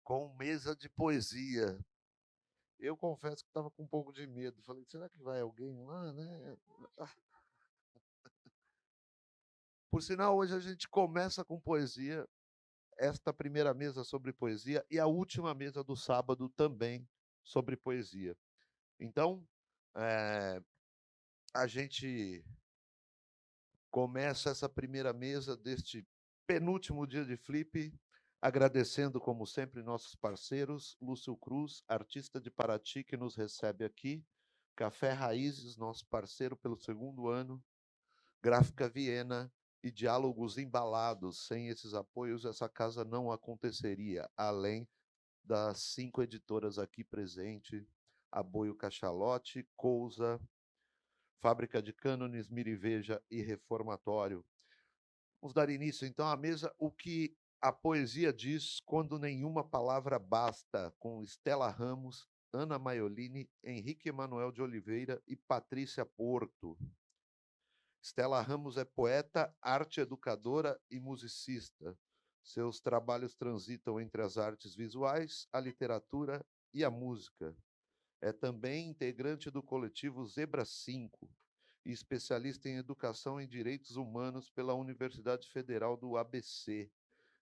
com mesa de poesia. Eu confesso que estava com um pouco de medo. Falei: "Será que vai alguém lá, né?" Por sinal, hoje a gente começa com poesia, esta primeira mesa sobre poesia e a última mesa do sábado também sobre poesia. Então, eh, a gente começa essa primeira mesa deste penúltimo dia de Flip, agradecendo, como sempre, nossos parceiros, Lúcio Cruz, artista de Paraty, que nos recebe aqui, Café Raízes, nosso parceiro pelo segundo ano, Gráfica Viena e Diálogos Embalados. Sem esses apoios, essa casa não aconteceria, além das 5 editoras aqui presentes, Aboio Cachalote, Cousa, Fábrica de Cânones, Miriveja e Reformatório. Vamos dar início, então, à mesa O que a poesia diz quando nenhuma palavra basta, com Estela Ramos, Ana Maiolini, Henrique Emanuel de Oliveira e Patrícia Porto. Estela Ramos é poeta, arte educadora e musicista. Seus trabalhos transitam entre as artes visuais, a literatura e a música. É também integrante do coletivo Zebra 5 e especialista em educação em direitos humanos pela Universidade Federal do ABC.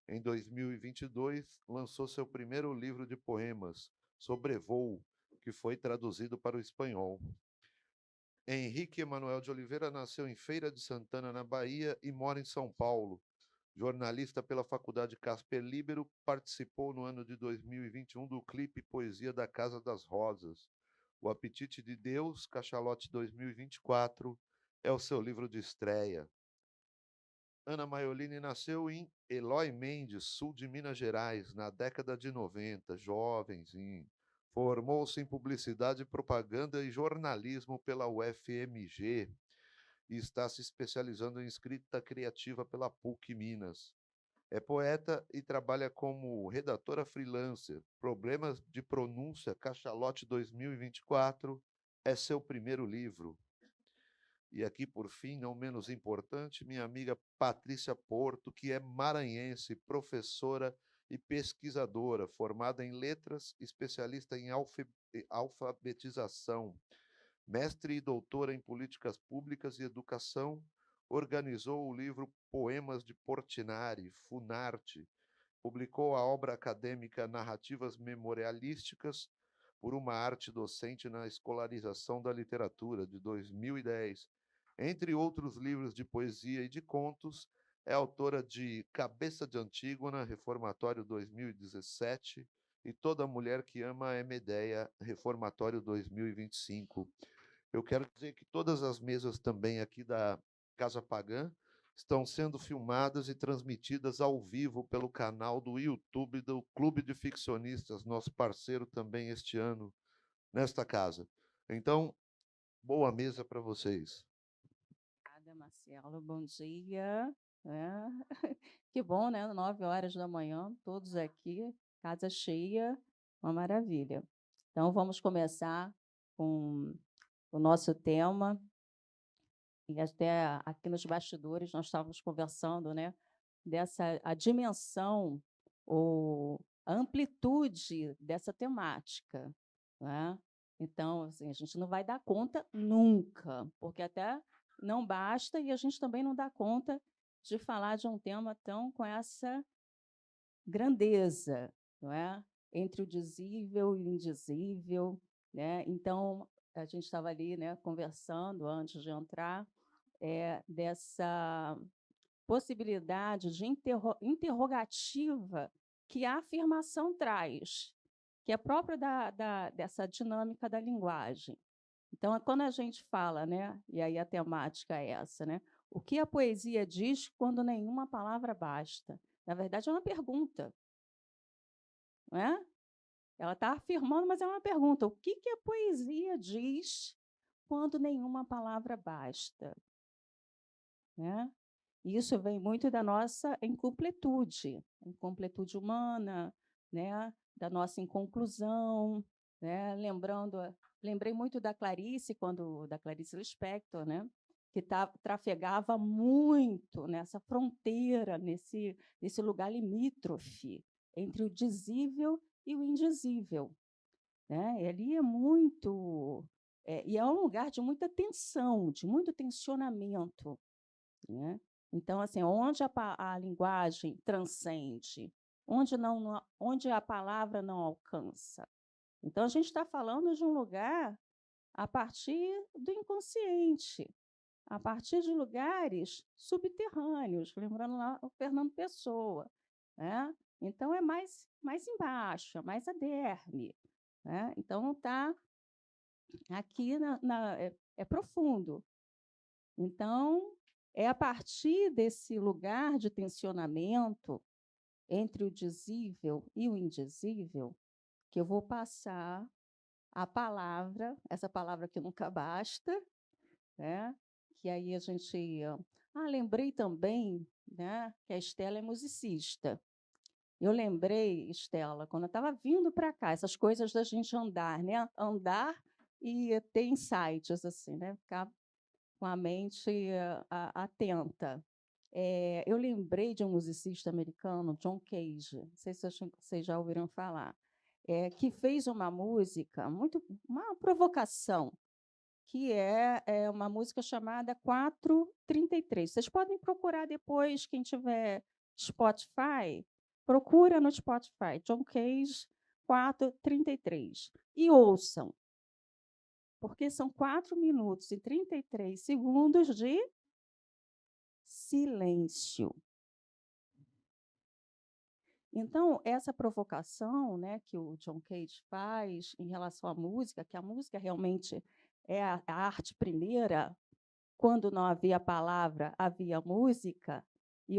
Em 2022, lançou seu primeiro livro de poemas, Sobrevoo, que foi traduzido para o espanhol. Henrique Emanuel de Oliveira nasceu em Feira de Santana, na Bahia, e mora em São Paulo. Jornalista pela Faculdade Casper Libero, participou no ano de 2021 do clipe Poesia da Casa das Rosas. O Apetite de Deus, Cachalote 2024, é o seu livro de estreia. Ana Maiolini nasceu em Eloy Mendes, sul de Minas Gerais, na década de 90, jovenzinho. Formou-se em Publicidade, Propaganda e Jornalismo pela UFMG e está se especializando em escrita criativa pela PUC Minas. É poeta e trabalha como redatora freelancer. Problemas de Pronúncia, Cachalote 2024, é seu primeiro livro. E aqui, por fim, não menos importante, minha amiga Patrícia Porto, que é maranhense, professora e pesquisadora, formada em letras, especialista em alfabetização, mestre e doutora em políticas públicas e educação, organizou o livro Poemas de Portinari, Funarte, publicou a obra acadêmica Narrativas Memorialísticas por uma arte docente na escolarização da literatura, de 2010. Entre outros livros de poesia e de contos, é autora de Cabeça de Antígona, Reformatório 2017, e Toda Mulher que Ama é Medeia, Reformatório 2025. Eu quero dizer que todas as mesas também aqui da Casa Pagã estão sendo filmadas e transmitidas ao vivo pelo canal do YouTube do Clube de Ficcionistas, nosso parceiro também este ano nesta casa. Então, boa mesa para vocês. Obrigada, Marcelo. Bom dia. Que bom, né? 9 horas da manhã, todos aqui, casa cheia, uma maravilha. Então, vamos começar com o nosso tema. E até aqui nos bastidores nós estávamos conversando, né? Dessa a dimensão ou a amplitude dessa temática, né? Então, assim, a gente não vai dar conta nunca, porque até não basta e a gente também não dá conta de falar de um tema tão com essa grandeza, não é? Entre o dizível e o indizível, né? Então, a gente estava ali, né, conversando antes de entrar, dessa possibilidade de interrogativa que a afirmação traz, que é própria dessa dinâmica da linguagem. Então, quando a gente fala, né, e aí a temática é essa, né, o que a poesia diz quando nenhuma palavra basta? Na verdade, é uma pergunta, não é? Ela está afirmando, mas é uma pergunta. O que, que a poesia diz quando nenhuma palavra basta? Né? E isso vem muito da nossa incompletude humana, né? Da nossa inconclusão, né? Lembrei muito da Clarice, da Clarice Lispector, né? Que trafegava muito nessa fronteira, nesse lugar limítrofe entre o dizível e o indizível, né? Ali é muito e é um lugar de muita tensão, de muito tensionamento, né? Então, assim, onde a linguagem transcende, onde a palavra não alcança. Então, a gente está falando de um lugar a partir do inconsciente, a partir de lugares subterrâneos, lembrando lá o Fernando Pessoa, né? Então, é mais embaixo, é mais a derme, né? Então, não está aqui é profundo. Então, é a partir desse lugar de tensionamento entre o dizível e o indizível que eu vou passar a palavra, essa palavra que nunca basta, né? Que aí a gente... lembrei também, né, que a Estela é musicista. Eu lembrei, Estela, quando eu estava vindo para cá, essas coisas da gente andar, né? Andar e ter insights, assim, né? Ficar com a mente atenta. Eu lembrei de um musicista americano, John Cage, não sei se vocês já ouviram falar, que fez uma música, uma provocação, que é uma música chamada 433. Vocês podem procurar depois, quem tiver Spotify, procura no Spotify, John Cage 433, e ouçam, porque são 4 minutos e 33 segundos de silêncio. Então, essa provocação, né, que o John Cage faz em relação à música, que a música realmente é a arte primeira, quando não havia palavra, havia música, e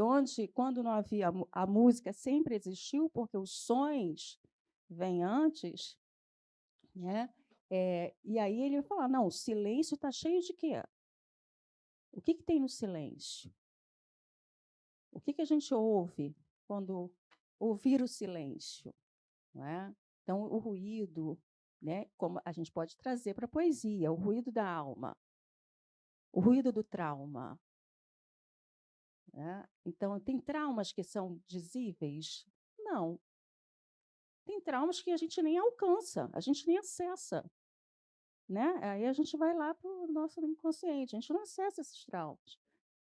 quando não havia a música, sempre existiu, porque os sons vêm antes, né? E aí ele vai falar, não, o silêncio está cheio de quê? O que tem no silêncio? O que a gente ouve quando ouvir o silêncio? Não é? Então, o ruído, né, como a gente pode trazer para a poesia, o ruído da alma, o ruído do trauma. Né? Então, tem traumas que são dizíveis? Não. Tem traumas que a gente nem alcança, a gente nem acessa. Né? Aí a gente vai lá para o nosso inconsciente, a gente não acessa esses traumas.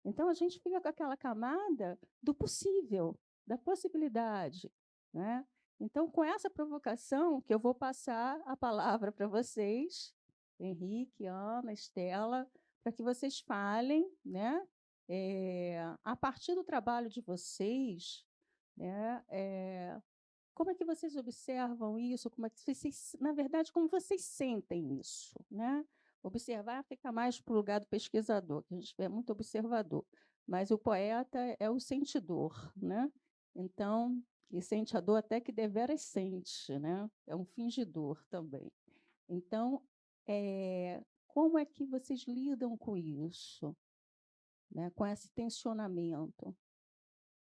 Então, a gente fica com aquela camada do possível, da possibilidade. Né? Então, com essa provocação, que eu vou passar a palavra para vocês, Henrique, Ana, Estela, para que vocês falem, né? A partir do trabalho de vocês, né? Como é que vocês observam isso? Como é que vocês, na verdade, como vocês sentem isso, né? Observar fica mais para o lugar do pesquisador, que a gente é muito observador, mas o poeta é o sentidor, né? Então, e sente a dor até que deveras sente, né? É um fingidor também. Então, como é que vocês lidam com isso, né? Com esse tensionamento?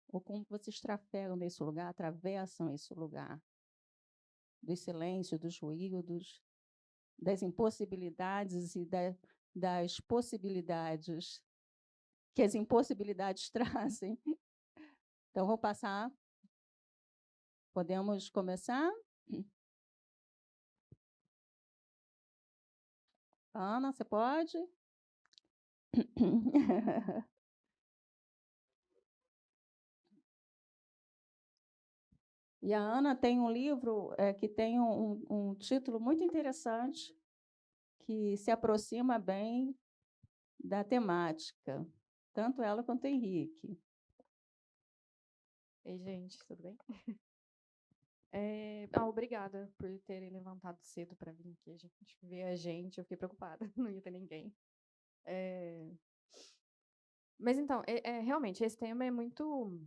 Ou como vocês trafegam nesse lugar, atravessam esse lugar? Do silêncio, dos ruídos, das impossibilidades e das possibilidades que as impossibilidades trazem. Então, vou passar. Podemos começar? Ana, você pode? E a Ana tem um livro que tem um título muito interessante, que se aproxima bem da temática, tanto ela quanto o Henrique. Ei, gente, tudo bem? Obrigada por terem levantado cedo para vir aqui. A gente ver a gente, eu fiquei preocupada, não ia ter ninguém. Mas então, realmente, esse tema é muito.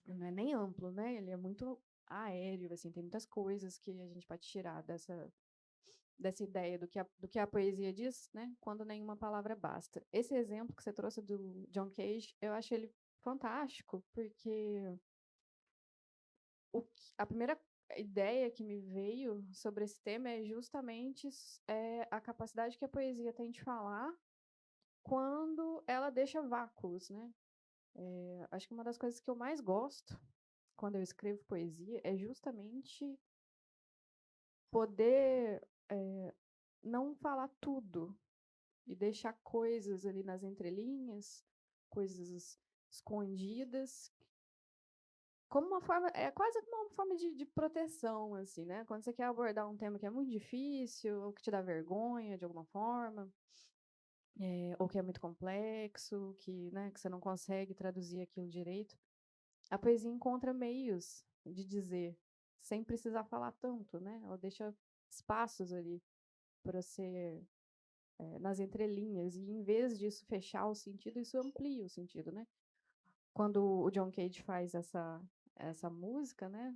Não é nem amplo, né? Ele é muito aéreo, assim, tem muitas coisas que a gente pode tirar dessa ideia do que a poesia diz, né? Quando nenhuma palavra basta. Esse exemplo que você trouxe do John Cage, eu acho ele fantástico, porque a primeira ideia que me veio sobre esse tema é justamente a capacidade que a poesia tem de falar quando ela deixa vácuos, né? Acho que uma das coisas que eu mais gosto quando eu escrevo poesia é justamente poder não falar tudo e deixar coisas ali nas entrelinhas, coisas escondidas, como uma forma, é quase como uma forma de proteção, assim, né? Quando você quer abordar um tema que é muito difícil, ou que te dá vergonha de alguma forma, ou que é muito complexo, né, que você não consegue traduzir aquilo direito, a poesia encontra meios de dizer, sem precisar falar tanto, né? Ela deixa espaços ali para você, nas entrelinhas, e em vez disso fechar o sentido, isso amplia o sentido, né? Quando o John Cage faz essa música, né?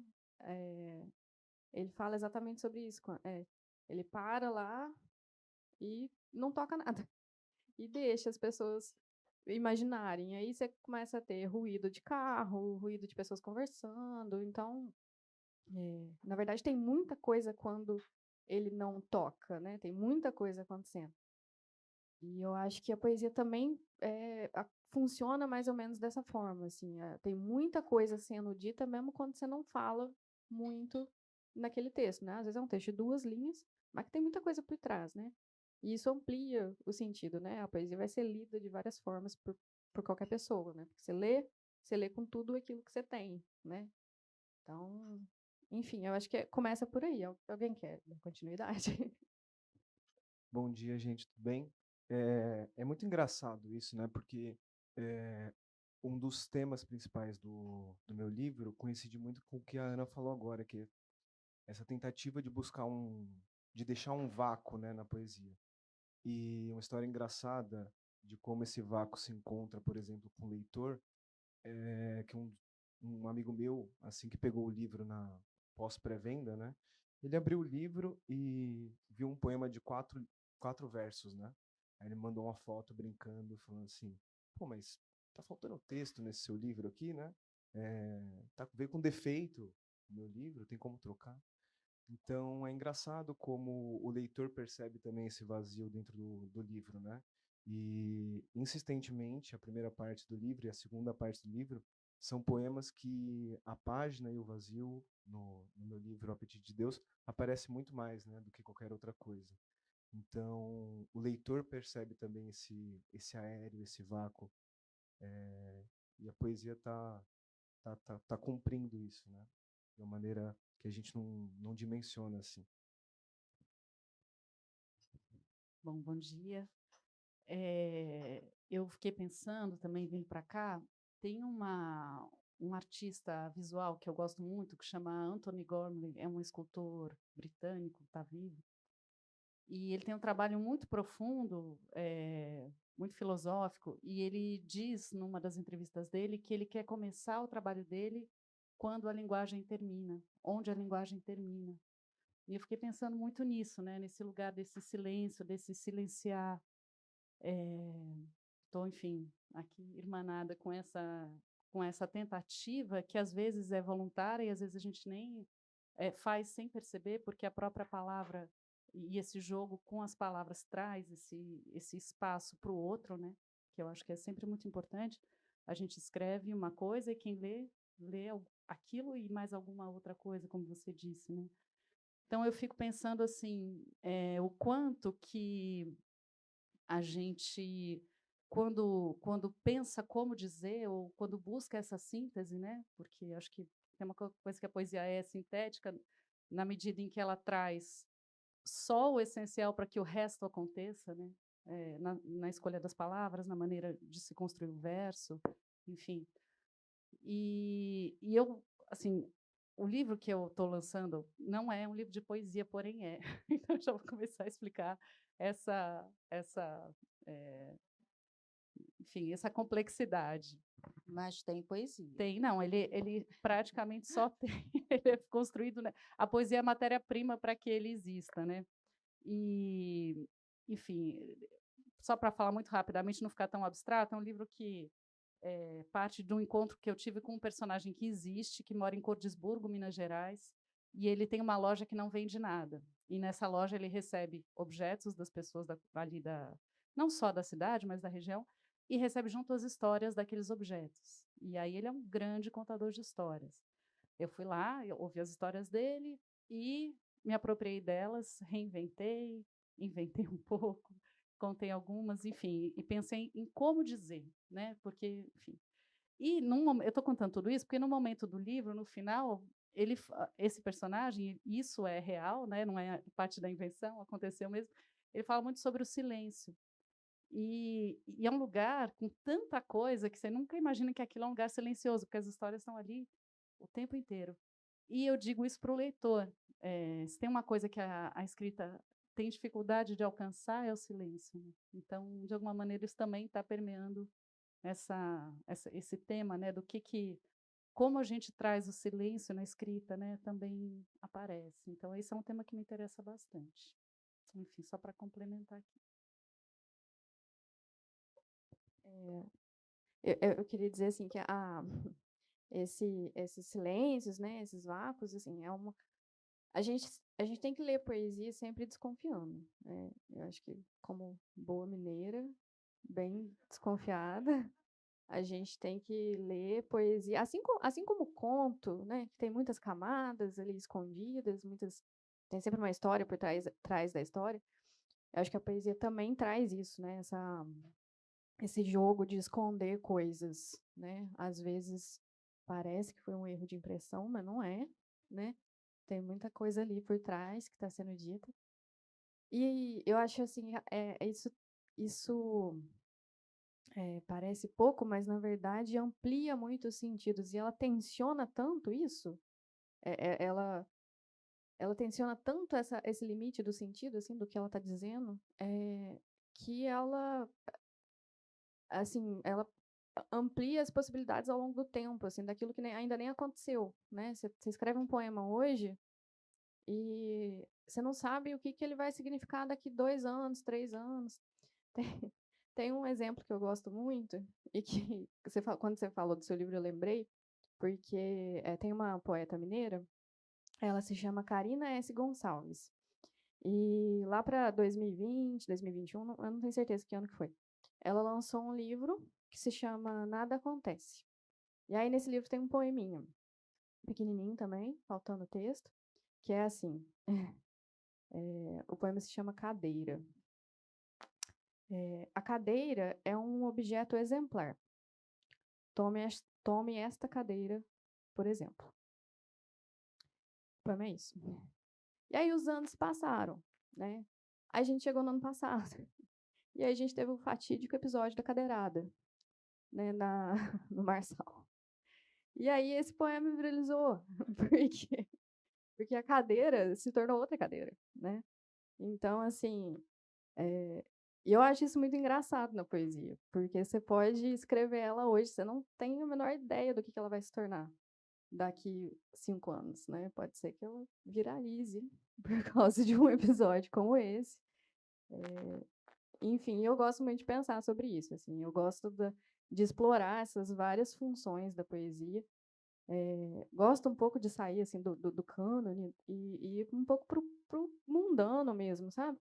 Ele fala exatamente sobre isso. Ele para lá e não toca nada. E deixa as pessoas imaginarem. Aí você começa a ter ruído de carro, ruído de pessoas conversando. Então, na verdade, tem muita coisa quando ele não toca, né? Tem muita coisa acontecendo. E eu acho que a poesia também funciona mais ou menos dessa forma, assim, tem muita coisa sendo dita mesmo quando você não fala muito naquele texto, né? Às vezes é um texto de 2 linhas, mas que tem muita coisa por trás, né? E isso amplia o sentido, né? A poesia vai ser lida de várias formas por qualquer pessoa, né? Porque você lê com tudo aquilo que você tem, né? Então, enfim, eu acho que começa por aí. Alguém quer dar continuidade? Bom dia, gente, tudo bem? É muito engraçado isso, né? Porque um dos temas principais do meu livro coincide muito com o que a Ana falou agora, que é essa tentativa de buscar de deixar um vácuo, né, na poesia. E uma história engraçada de como esse vácuo se encontra, por exemplo, com o leitor, é que um amigo meu, assim que pegou o livro na pós-pré-venda, né? Ele abriu o livro e viu um poema de quatro versos, né? Aí ele mandou uma foto brincando, falando assim: pô, mas tá faltando texto nesse seu livro aqui, né? Veio com defeito o meu livro, tem como trocar? Então é engraçado como o leitor percebe também esse vazio dentro do livro, né? E insistentemente a primeira parte do livro e a segunda parte do livro são poemas que a página e o vazio no meu livro A Pedido de Deus aparece muito mais, né, do que qualquer outra coisa. Então o leitor percebe também esse aéreo, esse vácuo, e a poesia tá cumprindo isso, né? De uma maneira que a gente não dimensiona assim. Bom, bom dia. Eu fiquei pensando também, vindo para cá, tem um artista visual que eu gosto muito, que chama Anthony Gormley, é um escultor britânico, está vivo, e ele tem um trabalho muito profundo, muito filosófico, e ele diz, numa das entrevistas dele, que ele quer começar o trabalho dele quando a linguagem termina, onde a linguagem termina. E eu fiquei pensando muito nisso, né? Nesse lugar desse silêncio, desse silenciar. Estou, enfim, aqui irmanada com essa tentativa, que às vezes é voluntária e às vezes a gente nem faz sem perceber, porque a própria palavra e esse jogo com as palavras traz esse espaço para o outro, né? Que eu acho que é sempre muito importante. A gente escreve uma coisa e quem lê aquilo e mais alguma outra coisa, como você disse, né? Então, eu fico pensando assim, o quanto que a gente, quando pensa como dizer, ou quando busca essa síntese, né? Porque acho que tem uma coisa que a poesia é sintética, na medida em que ela traz só o essencial para que o resto aconteça, né? Na escolha das palavras, na maneira de se construir o verso, enfim. E eu, assim, o livro que eu estou lançando não é um livro de poesia, porém é. Então, eu já vou começar a explicar enfim, essa complexidade. Mas tem poesia. Tem, não, ele praticamente só tem, ele é construído, né? A poesia é a matéria-prima para que ele exista, né? E, enfim, só para falar muito rapidamente, não ficar tão abstrato, é um livro que parte de um encontro que eu tive com um personagem que existe, que mora em Cordisburgo, Minas Gerais, e ele tem uma loja que não vende nada. E nessa loja ele recebe objetos das pessoas não só da cidade, mas da região, e recebe junto as histórias daqueles objetos. E aí ele é um grande contador de histórias. Eu fui lá, eu ouvi as histórias dele e me apropriei delas, reinventei, inventei um pouco, contei algumas, enfim, e pensei em como dizer, né? Porque, enfim. E eu estou contando tudo isso porque no momento do livro, no final, esse personagem, isso é real, né? Não é parte da invenção, aconteceu mesmo. Ele fala muito sobre o silêncio. E é um lugar com tanta coisa que você nunca imagina que aquilo é um lugar silencioso, porque as histórias estão ali o tempo inteiro. E eu digo isso para o leitor. Se tem uma coisa que a escrita tem dificuldade de alcançar, é o silêncio. Então, de alguma maneira, isso também está permeando esse tema, né, como a gente traz o silêncio na escrita, né, também aparece. Então, esse é um tema que me interessa bastante. Enfim, só para complementar aqui. Eu queria dizer assim que esses silêncios, né, esses vácuos, assim, a gente tem que ler poesia sempre desconfiando, né? Eu acho que como boa mineira, bem desconfiada, a gente tem que ler poesia, assim como o conto, né, que tem muitas camadas ali escondidas, tem sempre uma história por trás da história. Eu acho que a poesia também traz isso, né, esse jogo de esconder coisas, né? Às vezes parece que foi um erro de impressão, mas não é, né? Tem muita coisa ali por trás que está sendo dita. E eu acho assim, isso parece pouco, mas na verdade amplia muito os sentidos e ela tensiona tanto isso, ela tensiona tanto esse limite do sentido, assim, do que ela está dizendo, que ela amplia as possibilidades ao longo do tempo, assim, daquilo que ainda nem aconteceu, né? Você escreve um poema hoje e você não sabe o que ele vai significar daqui 2 anos, 3 anos. Tem um exemplo que eu gosto muito e que quando você falou do seu livro eu lembrei, porque tem uma poeta mineira, ela se chama Carina S. Gonçalves. E lá para 2020, 2021, eu não tenho certeza que ano que foi, ela lançou um livro que se chama Nada Acontece. E aí nesse livro tem um poeminha, pequenininho também, faltando texto, que é assim, o poema se chama Cadeira. A cadeira é um objeto exemplar. Tome esta cadeira, por exemplo. O poema é isso. E aí os anos passaram, né? Aí a gente chegou no ano passado. E aí a gente teve o fatídico episódio da cadeirada, né, no Marçal. E aí esse poema viralizou, porque a cadeira se tornou outra cadeira, né? Então, assim, eu acho isso muito engraçado na poesia, porque você pode escrever ela hoje, você não tem a menor ideia do que ela vai se tornar daqui 5 anos, né? Pode ser que ela viralize por causa de um episódio como esse. Enfim, eu gosto muito de pensar sobre isso, assim, eu gosto de explorar essas várias funções da poesia. Gosto um pouco de sair assim do cânone e ir um pouco pro mundano mesmo, sabe?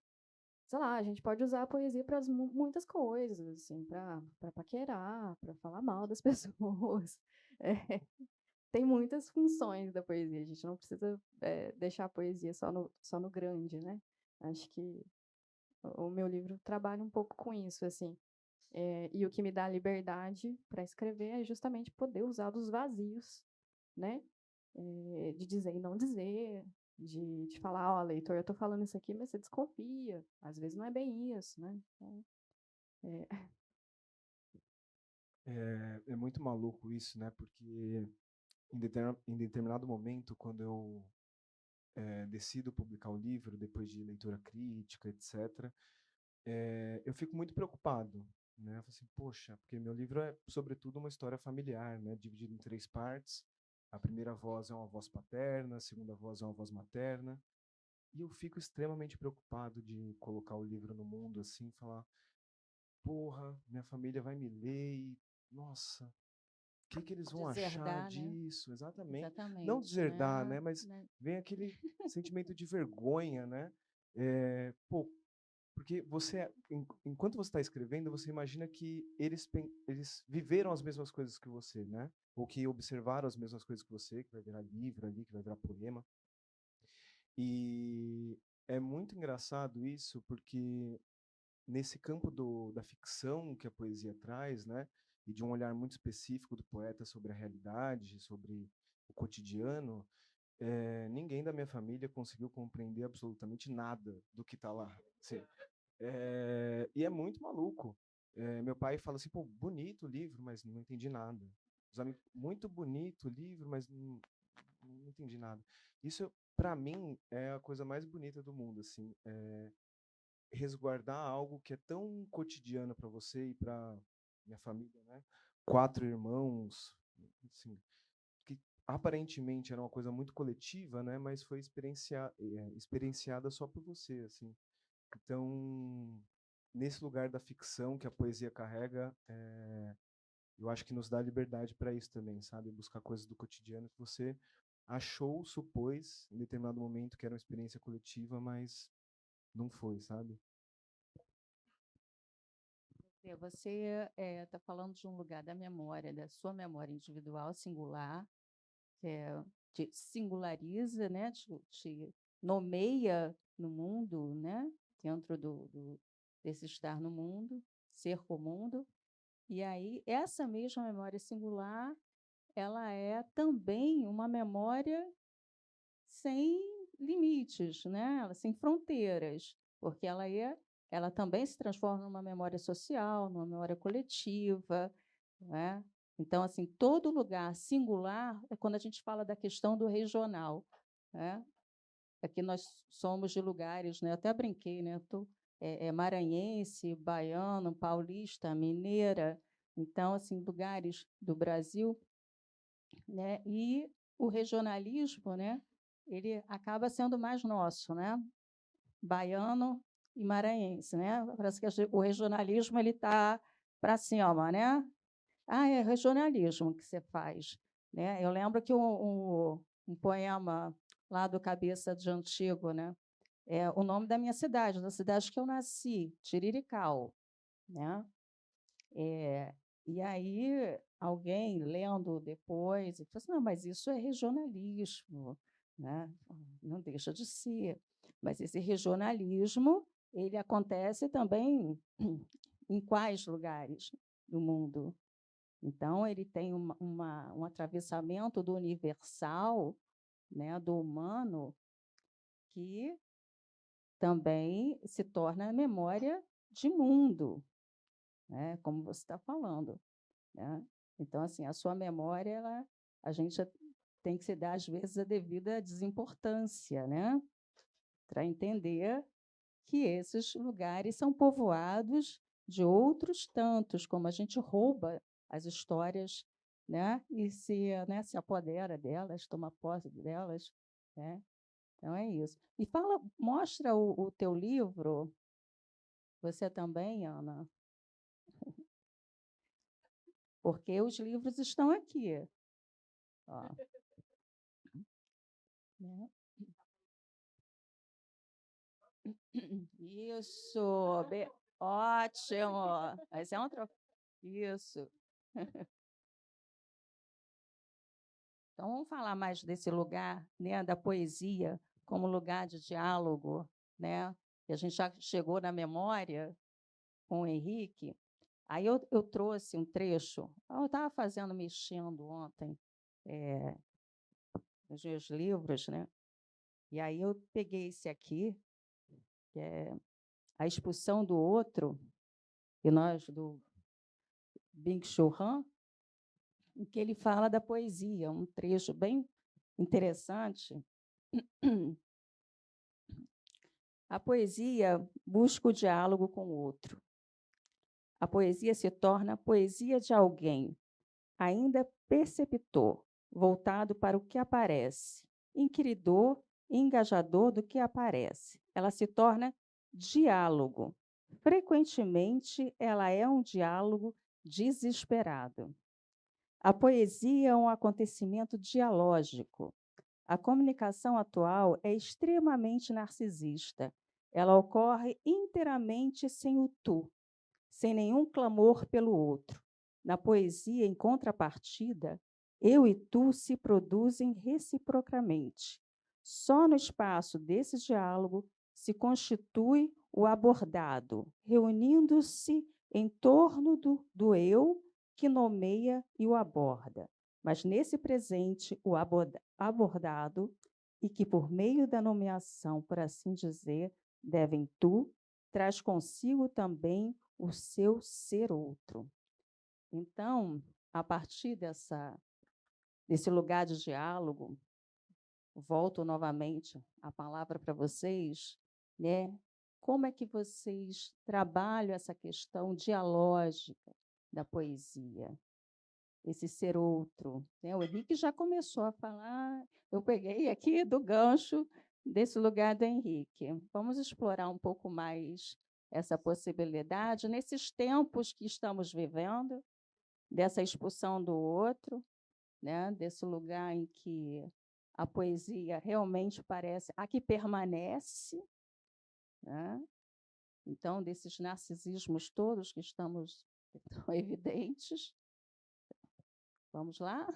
Sei lá, a gente pode usar a poesia para muitas coisas, assim, para paquerar, para falar mal das pessoas. Tem muitas funções da poesia, a gente não precisa deixar a poesia só no grande, né? Acho que o meu livro trabalha um pouco com isso, assim. E o que me dá liberdade para escrever é justamente poder usar dos vazios, né? De dizer e não dizer, de falar, ó, leitor, eu estou falando isso aqui, mas você desconfia. Às vezes não é bem isso, né? Então, É muito maluco isso, né? Porque em determinado momento, quando eu decido publicar o livro, depois de leitura crítica, etc., eu fico muito preocupado, né? Eu falo assim, poxa, porque meu livro é, sobretudo, uma história familiar, né? Dividido em 3 partes. A primeira voz é uma voz paterna, a segunda voz é uma voz materna. E eu fico extremamente preocupado de colocar o livro no mundo assim, falar, porra, minha família vai me ler e, nossa, o que eles vão achar Deserdar, né? disso? Exatamente. Não Exatamente, deserdar, né? né? Mas Né? vem aquele sentimento de vergonha, né? Pô, porque enquanto você está escrevendo, você imagina que eles viveram as mesmas coisas que você, né? Ou que observaram as mesmas coisas que você, que vai virar livro ali, que vai virar poema. E é muito engraçado isso, porque nesse campo da ficção que a poesia traz, né, e de um olhar muito específico do poeta sobre a realidade, sobre o cotidiano, ninguém da minha família conseguiu compreender absolutamente nada do que está lá. Assim, e é muito maluco. Meu pai fala assim, pô, bonito o livro, mas não entendi nada. Os amigos, muito bonito o livro, mas não entendi nada. Isso, para mim, é a coisa mais bonita do mundo, assim, resguardar algo que é tão cotidiano para você e para minha família, né? 4 irmãos, assim, que aparentemente era uma coisa muito coletiva, né? Mas foi experienciada só por você, assim. Então, nesse lugar da ficção que a poesia carrega, eu acho que nos dá liberdade para isso também, sabe? Buscar coisas do cotidiano que você achou, supôs, em determinado momento que era uma experiência coletiva, mas não foi, sabe? Você está falando de um lugar da memória, da sua memória individual, singular, que te singulariza, né? Te nomeia no mundo, né? Dentro desse estar no mundo, ser com o mundo. E aí, essa mesma memória singular, ela é também uma memória sem limites, né? Sem fronteiras, porque ela também se transforma numa memória social, numa memória coletiva, né? Então, assim, todo lugar singular é quando a gente fala da questão do regional, né? Aqui nós somos de lugares, né? Eu até brinquei, né? Maranhense, baiano, paulista, mineira, então, assim, lugares do Brasil, né? E o regionalismo, né? Ele acaba sendo mais nosso, né? Baiano e maranhense, né? Parece que o regionalismo ele está para cima, né? Ah, é regionalismo que você faz, né? Eu lembro que um poema lá do Cabeça de Antigo, né? É o nome da minha cidade, da cidade que eu nasci, Tiriricau, né? E aí alguém lendo depois, falou assim, não, mas isso é regionalismo, né? Não deixa de ser. Mas esse regionalismo ele acontece também em quais lugares do mundo? Então, ele tem um atravessamento do universal, né, do humano, que também se torna memória de mundo, né, como você está falando, né? Então, assim, a sua memória, a gente tem que se dar, às vezes, a devida desimportância, né? Para entender que esses lugares são povoados de outros tantos, como a gente rouba as histórias, né? E se apodera delas, toma posse delas, né? Então é isso. E mostra o teu livro, você também, Ana, porque os livros estão aqui. Ó. Né? Isso, ótimo. Mas é um Isso. Então, vamos falar mais desse lugar, né, da poesia como lugar de diálogo, né? E a gente já chegou na memória com o Henrique. Aí eu trouxe um trecho. Eu estava mexendo ontem nos meus livros, né? E aí eu peguei esse aqui, que é A Expulsão do Outro, do Byung-Chul Han, em que ele fala da poesia, um trecho bem interessante. A poesia busca o diálogo com o outro. A poesia se torna a poesia de alguém, ainda perceptor, voltado para o que aparece, inquiridor e engajador do que aparece. Ela se torna diálogo. Frequentemente, ela é um diálogo desesperado. A poesia é um acontecimento dialógico. A comunicação atual é extremamente narcisista. Ela ocorre inteiramente sem o tu, sem nenhum clamor pelo outro. Na poesia, em contrapartida, eu e tu se produzem reciprocamente. Só no espaço desse diálogo se constitui o abordado, reunindo-se em torno do eu que nomeia e o aborda. Mas nesse presente, o abordado, e que por meio da nomeação, por assim dizer, devem tu, traz consigo também o seu ser outro. Então, a partir desse lugar de diálogo, volto novamente a palavra para vocês, né? Como é que vocês trabalham essa questão dialógica da poesia? Esse ser outro, né? O Henrique já começou a falar, eu peguei aqui do gancho desse lugar do Henrique. Vamos explorar um pouco mais essa possibilidade nesses tempos que estamos vivendo, dessa expulsão do outro, né? Desse lugar em que a poesia realmente parece a que permanece, né? Então, desses narcisismos todos que estão evidentes. Vamos lá?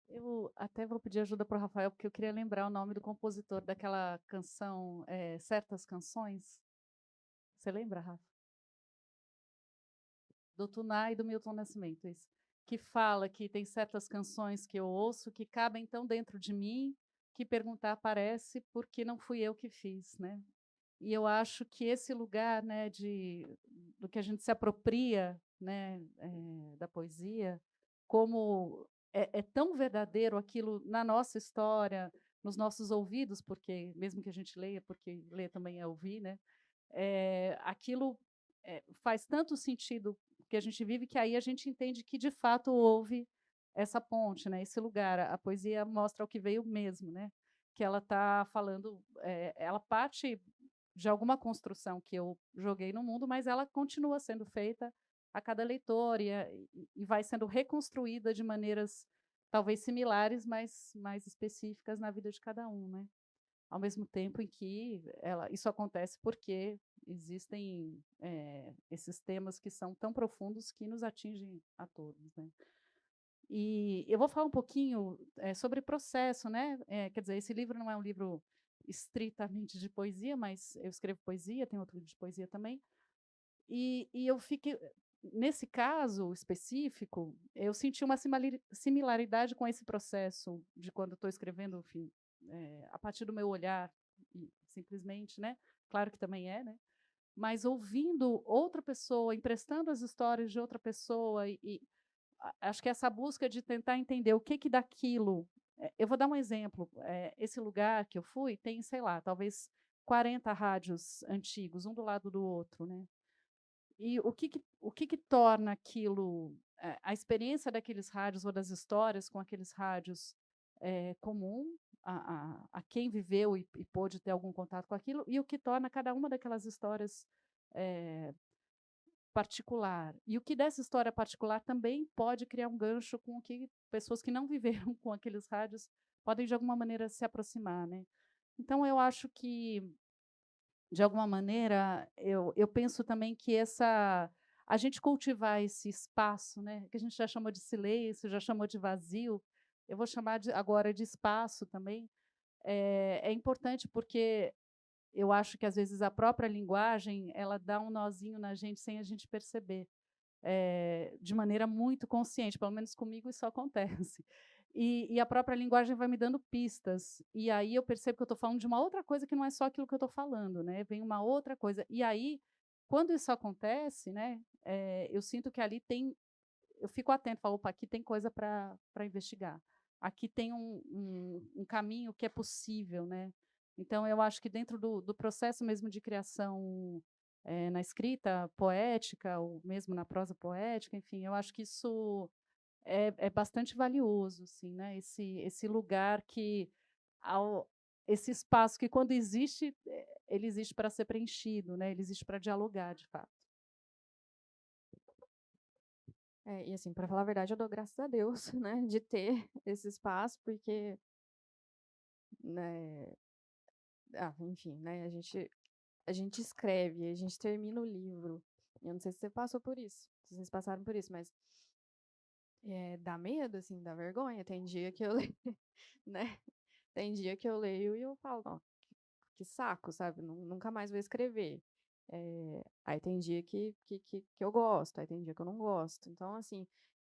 Eu até vou pedir ajuda para o Rafael, porque eu queria lembrar o nome do compositor daquela canção, Certas Canções. Você lembra, Rafa? Do Tuná e do Milton Nascimento, isso. Que fala que tem certas canções que eu ouço que cabem tão dentro de mim que perguntar parece porque não fui eu que fiz, né? E eu acho que esse lugar, né, do que a gente se apropria, né, da poesia, como é tão verdadeiro aquilo na nossa história, nos nossos ouvidos, porque mesmo que a gente leia, porque ler também é ouvir, né, aquilo faz tanto sentido que a gente vive que aí a gente entende que de fato houve essa ponte, né, esse lugar. A poesia mostra o que veio mesmo, né, que ela está falando, ela parte de alguma construção que eu joguei no mundo, mas ela continua sendo feita a cada leitor e vai sendo reconstruída de maneiras talvez similares, mas mais específicas na vida de cada um, né? Ao mesmo tempo em que isso acontece porque existem esses temas que são tão profundos que nos atingem a todos, né? E eu vou falar um pouquinho sobre processo, né? Quer dizer, esse livro não é um livro estritamente de poesia, mas eu escrevo poesia, tem outro livro de poesia também. E eu fiquei, nesse caso específico, eu senti uma similaridade com esse processo de quando estou escrevendo, enfim, a partir do meu olhar, simplesmente, né? Claro que também né? Mas ouvindo outra pessoa, emprestando as histórias de outra pessoa acho que essa busca de tentar entender o que daquilo. Eu vou dar um exemplo. Esse lugar que eu fui tem, sei lá, talvez 40 rádios antigos, um do lado do outro, né? E o que torna aquilo, a experiência daqueles rádios ou das histórias com aqueles rádios comum a quem viveu e pôde ter algum contato com aquilo, e o que torna cada uma daquelas histórias particular. E o que dessa história particular também pode criar um gancho com o que pessoas que não viveram com aqueles rádios podem, de alguma maneira, se aproximar, né? Então, eu acho que, de alguma maneira, eu penso também que a gente cultivar esse espaço, né, que a gente já chamou de silêncio, já chamou de vazio, eu vou chamar agora de espaço também, é importante porque eu acho que às vezes a própria linguagem ela dá um nozinho na gente sem a gente perceber, de maneira muito consciente, pelo menos comigo isso acontece. E a própria linguagem vai me dando pistas, e aí eu percebo que eu estou falando de uma outra coisa que não é só aquilo que eu estou falando, né? Vem uma outra coisa. E aí, quando isso acontece, né, eu sinto que ali eu fico atento, falo, opa, aqui tem coisa para investigar. Aqui tem um caminho que é possível, né? Então, eu acho que dentro do processo mesmo de criação, na escrita poética, ou mesmo na prosa poética, enfim, eu acho que isso é bastante valioso, assim, né? Esse lugar esse espaço que, quando existe, ele existe para ser preenchido, né? Ele existe para dialogar, de fato. E assim, para falar a verdade, eu dou graças a Deus, né, de ter esse espaço, porque, né, enfim, né, a gente escreve, a gente termina o livro. Eu não sei se você passou por isso, se vocês passaram por isso, mas dá medo, assim, dá vergonha. Tem dia que eu, né, Tem dia que eu leio e eu falo, ó, que saco, sabe? Nunca mais vou escrever. Aí tem dia que eu gosto, aí tem dia que eu não gosto. Então, assim,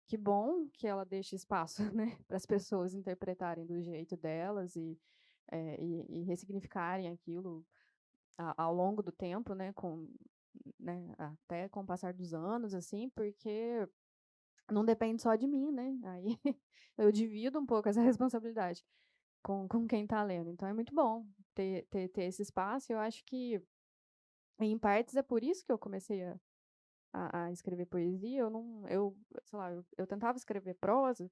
que bom que ela deixa espaço, né, para as pessoas interpretarem do jeito delas e ressignificarem aquilo ao longo do tempo, né, até com o passar dos anos, assim, porque não depende só de mim, né? Aí eu divido um pouco essa responsabilidade com quem está lendo. Então é muito bom ter esse espaço. Eu acho que, em partes, é por isso que eu comecei a escrever poesia. Sei lá, eu tentava escrever prosa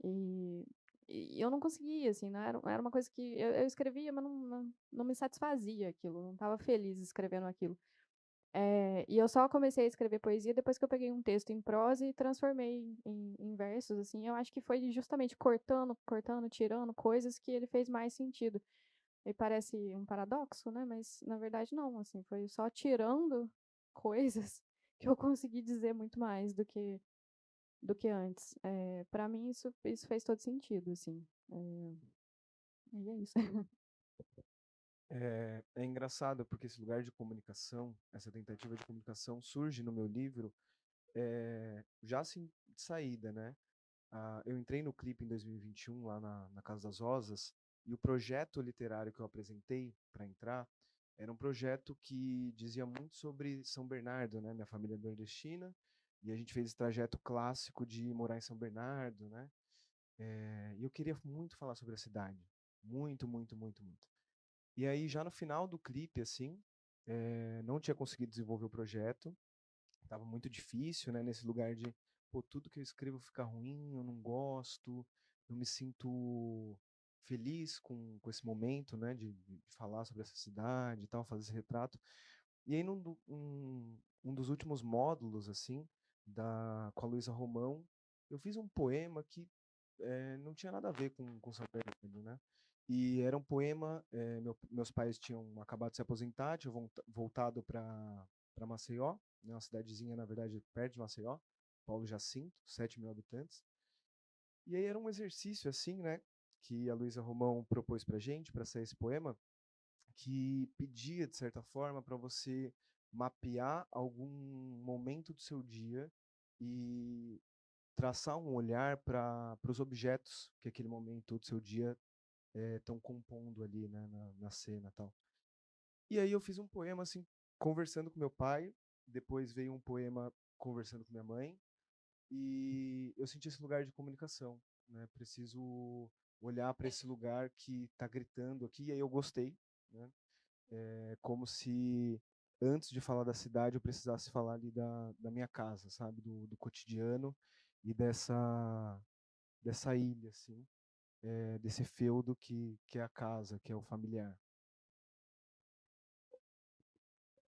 e, e eu não conseguia, assim, não era uma coisa que eu escrevia, mas não me satisfazia aquilo, não estava feliz escrevendo aquilo. E eu só comecei a escrever poesia depois que eu peguei um texto em prosa e transformei em versos, assim. Eu acho que foi justamente cortando, cortando, tirando coisas que ele fez mais sentido. E parece um paradoxo, né? Mas na verdade não, assim, foi só tirando coisas que eu consegui dizer muito mais do que antes. Para mim isso fez todo sentido, assim. E é isso. É engraçado porque esse lugar de comunicação, essa tentativa de comunicação surge no meu livro já assim de saída, né? Eu entrei no Clipe em 2021 lá na Casa das Rosas e o projeto literário que eu apresentei para entrar era um projeto que dizia muito sobre São Bernardo, né? Minha família é nordestina e a gente fez esse trajeto clássico de morar em São Bernardo, né? E eu queria muito falar sobre a cidade, muito, muito, muito, muito. E aí já no final do clipe, assim, não tinha conseguido desenvolver o projeto, estava muito difícil, né? Nesse lugar de, pô, tudo que eu escrevo fica ruim, eu não gosto, não me sinto feliz com esse momento, né? De falar sobre essa cidade e tal, fazer esse retrato. E aí, um dos últimos módulos, assim, com a Luísa Romão, eu fiz um poema que não tinha nada a ver com São Bernardo, né? E era um poema, meus pais tinham acabado de se aposentar, tinham voltado para Maceió, né, uma cidadezinha, na verdade, perto de Maceió, Paulo Jacinto, 7.000 habitantes. E aí era um exercício, assim, né, que a Luísa Romão propôs para gente, para ser esse poema, que pedia, de certa forma, para você mapear algum momento do seu dia e traçar um olhar para os objetos que aquele momento do seu dia estão compondo ali, né, na cena e tal. E aí eu fiz um poema assim, conversando com meu pai, depois veio um poema conversando com minha mãe, e eu senti esse lugar de comunicação, né? Preciso olhar para esse lugar que está gritando aqui, e aí eu gostei, né? É como se antes de falar da cidade eu precisasse falar ali da minha casa, sabe? Do cotidiano e dessa ilha, assim, desse feudo que é a casa, que é o familiar.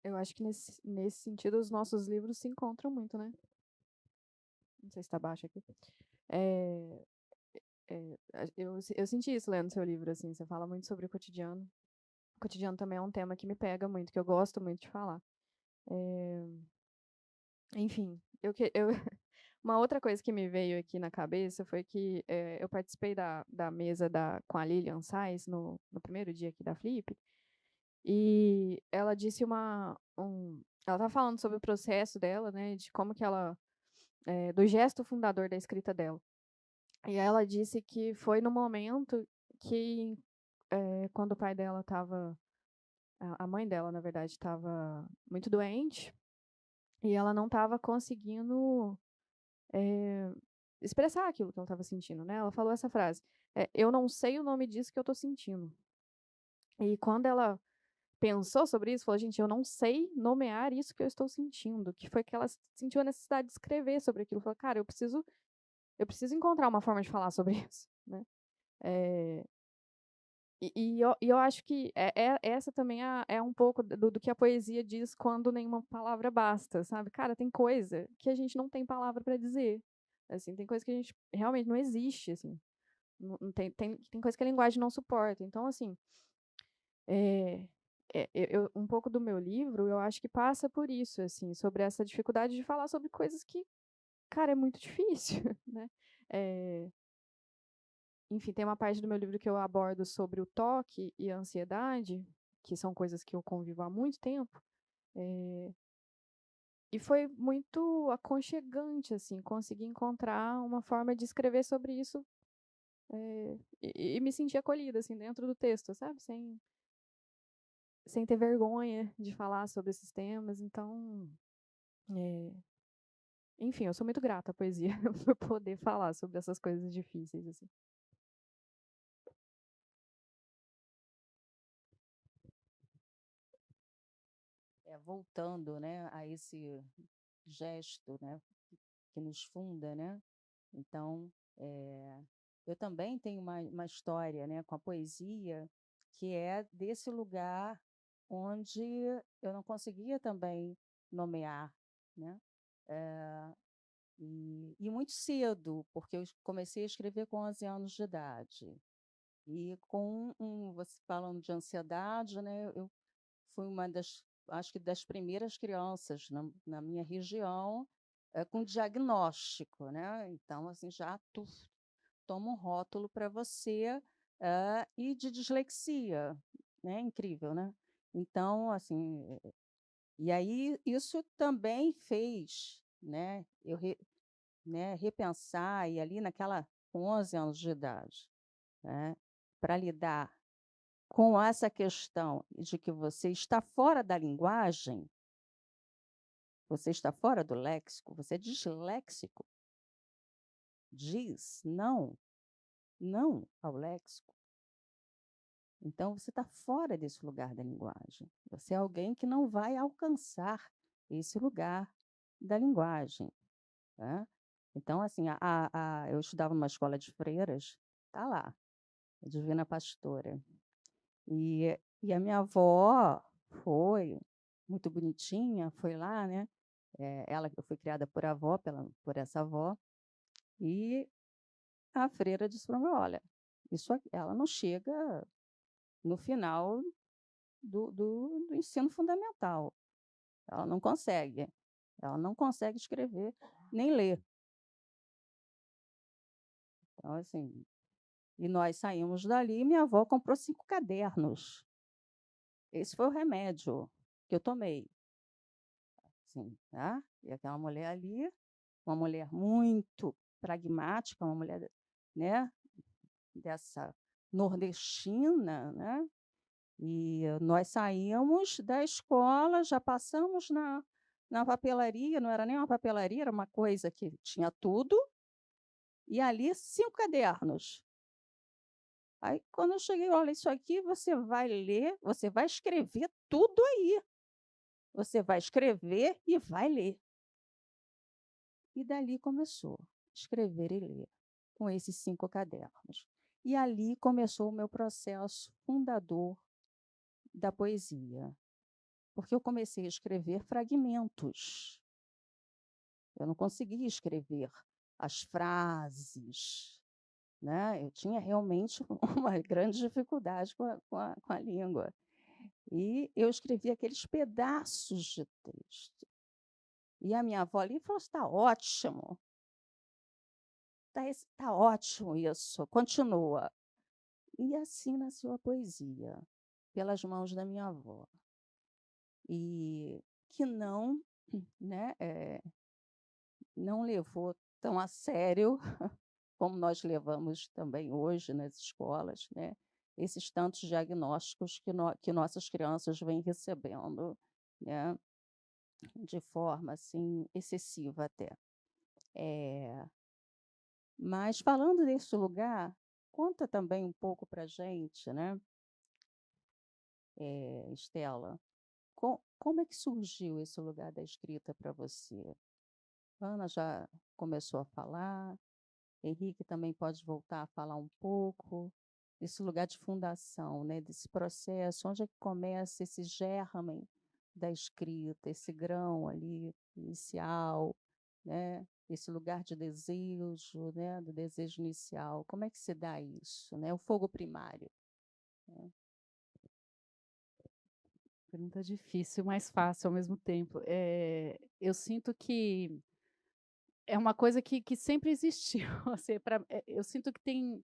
Eu acho que nesse sentido os nossos livros se encontram muito, né? Não sei se está baixo aqui. É, eu senti isso lendo seu livro, assim, você fala muito sobre o cotidiano. O cotidiano também é um tema que me pega muito, que eu gosto muito de falar. Enfim, uma outra coisa que me veio aqui na cabeça foi que eu participei da mesa com a Lilian Sais no primeiro dia aqui da Flip, e ela disse ela estava falando sobre o processo dela, né, de como que ela, do gesto fundador da escrita dela. E ela disse que foi no momento que, quando o pai dela estava, a mãe dela, na verdade, estava muito doente, e ela não estava conseguindo expressar aquilo que ela estava sentindo, né? Ela falou essa frase: eu não sei o nome disso que eu estou sentindo. E quando ela pensou sobre isso, falou: gente, eu não sei nomear isso que eu estou sentindo, que foi que ela sentiu a necessidade de escrever sobre aquilo. Falou: cara, eu preciso encontrar uma forma de falar sobre isso, né? E eu acho que essa também é um pouco do que a poesia diz quando nenhuma palavra basta, sabe? Cara, tem coisa que a gente não tem palavra para dizer. Assim, tem coisa que a gente realmente não existe, assim. Não tem coisa que a linguagem não suporta. Então, assim, um pouco do meu livro, eu acho que passa por isso, assim, sobre essa dificuldade de falar sobre coisas que, cara, é muito difícil, né? enfim, tem uma parte do meu livro que eu abordo sobre o toque e a ansiedade, que são coisas que eu convivo há muito tempo. E foi muito aconchegante, assim, conseguir encontrar uma forma de escrever sobre isso, e me sentir acolhida, assim, dentro do texto, sabe? Sem ter vergonha de falar sobre esses temas. Então, enfim, eu sou muito grata à poesia por poder falar sobre essas coisas difíceis, assim. Voltando, né, a esse gesto, né, que nos funda, né? Então, eu também tenho uma história, né, com a poesia, que é desse lugar onde eu não conseguia também nomear, né? E muito cedo, porque eu comecei a escrever com 11 anos de idade. E você falando de ansiedade, né, eu fui uma das, acho que das primeiras crianças na minha região com diagnóstico, né? Então, assim, já toma um rótulo para você, e de dislexia, né? Incrível, né? Então, assim, e aí isso também fez, né? Né, repensar, e ali com 11 anos de idade, né? Para lidar com essa questão de que você está fora da linguagem, você está fora do léxico, você é disléxico, diz não ao léxico. Então, você está fora desse lugar da linguagem. Você é alguém que não vai alcançar esse lugar da linguagem. Né? Então, assim, eu estudava numa escola de freiras, está lá, a Divina Pastora. E a minha avó foi muito bonitinha, foi lá, né? Eu fui criada por avó, por essa avó, e a freira disse para mim, olha, ela não chega no final do ensino fundamental. Ela não consegue escrever nem ler. Então, assim, e nós saímos dali e minha avó comprou 5 cadernos. Esse foi o remédio que eu tomei. Assim, tá? E aquela mulher ali, uma mulher muito pragmática, uma mulher, né, dessa nordestina, né? E nós saímos da escola, já passamos na papelaria, não era nem uma papelaria, era uma coisa que tinha tudo, e ali 5 cadernos. Aí, quando eu cheguei, olha, isso aqui você vai ler, você vai escrever tudo aí. Você vai escrever e vai ler. E dali começou, escrever e ler, com esses 5 cadernos. E ali começou o meu processo fundador da poesia, porque eu comecei a escrever fragmentos. Eu não conseguia escrever as frases, né? Eu tinha realmente uma grande dificuldade com a língua. E eu escrevia aqueles pedaços de texto. E a minha avó ali falou: está ótimo. Tá ótimo isso, continua. E assim nasceu a poesia, pelas mãos da minha avó. E que não, né, não levou tão a sério como nós levamos também hoje nas escolas, né, esses tantos diagnósticos que nossas crianças vêm recebendo, né, de forma assim excessiva até. Mas falando desse lugar, conta também um pouco para a gente, né, Estela, como é que surgiu esse lugar da escrita para você? Ana já começou a falar, Henrique também pode voltar a falar um pouco desse lugar de fundação, né, desse processo, onde é que começa esse germen da escrita, esse grão ali inicial, né, esse lugar de desejo, né, do desejo inicial. Como é que se dá isso, né, o fogo primário? Né? Pergunta difícil, mas fácil ao mesmo tempo. Eu sinto que é uma coisa que sempre existiu. Assim, eu sinto que tem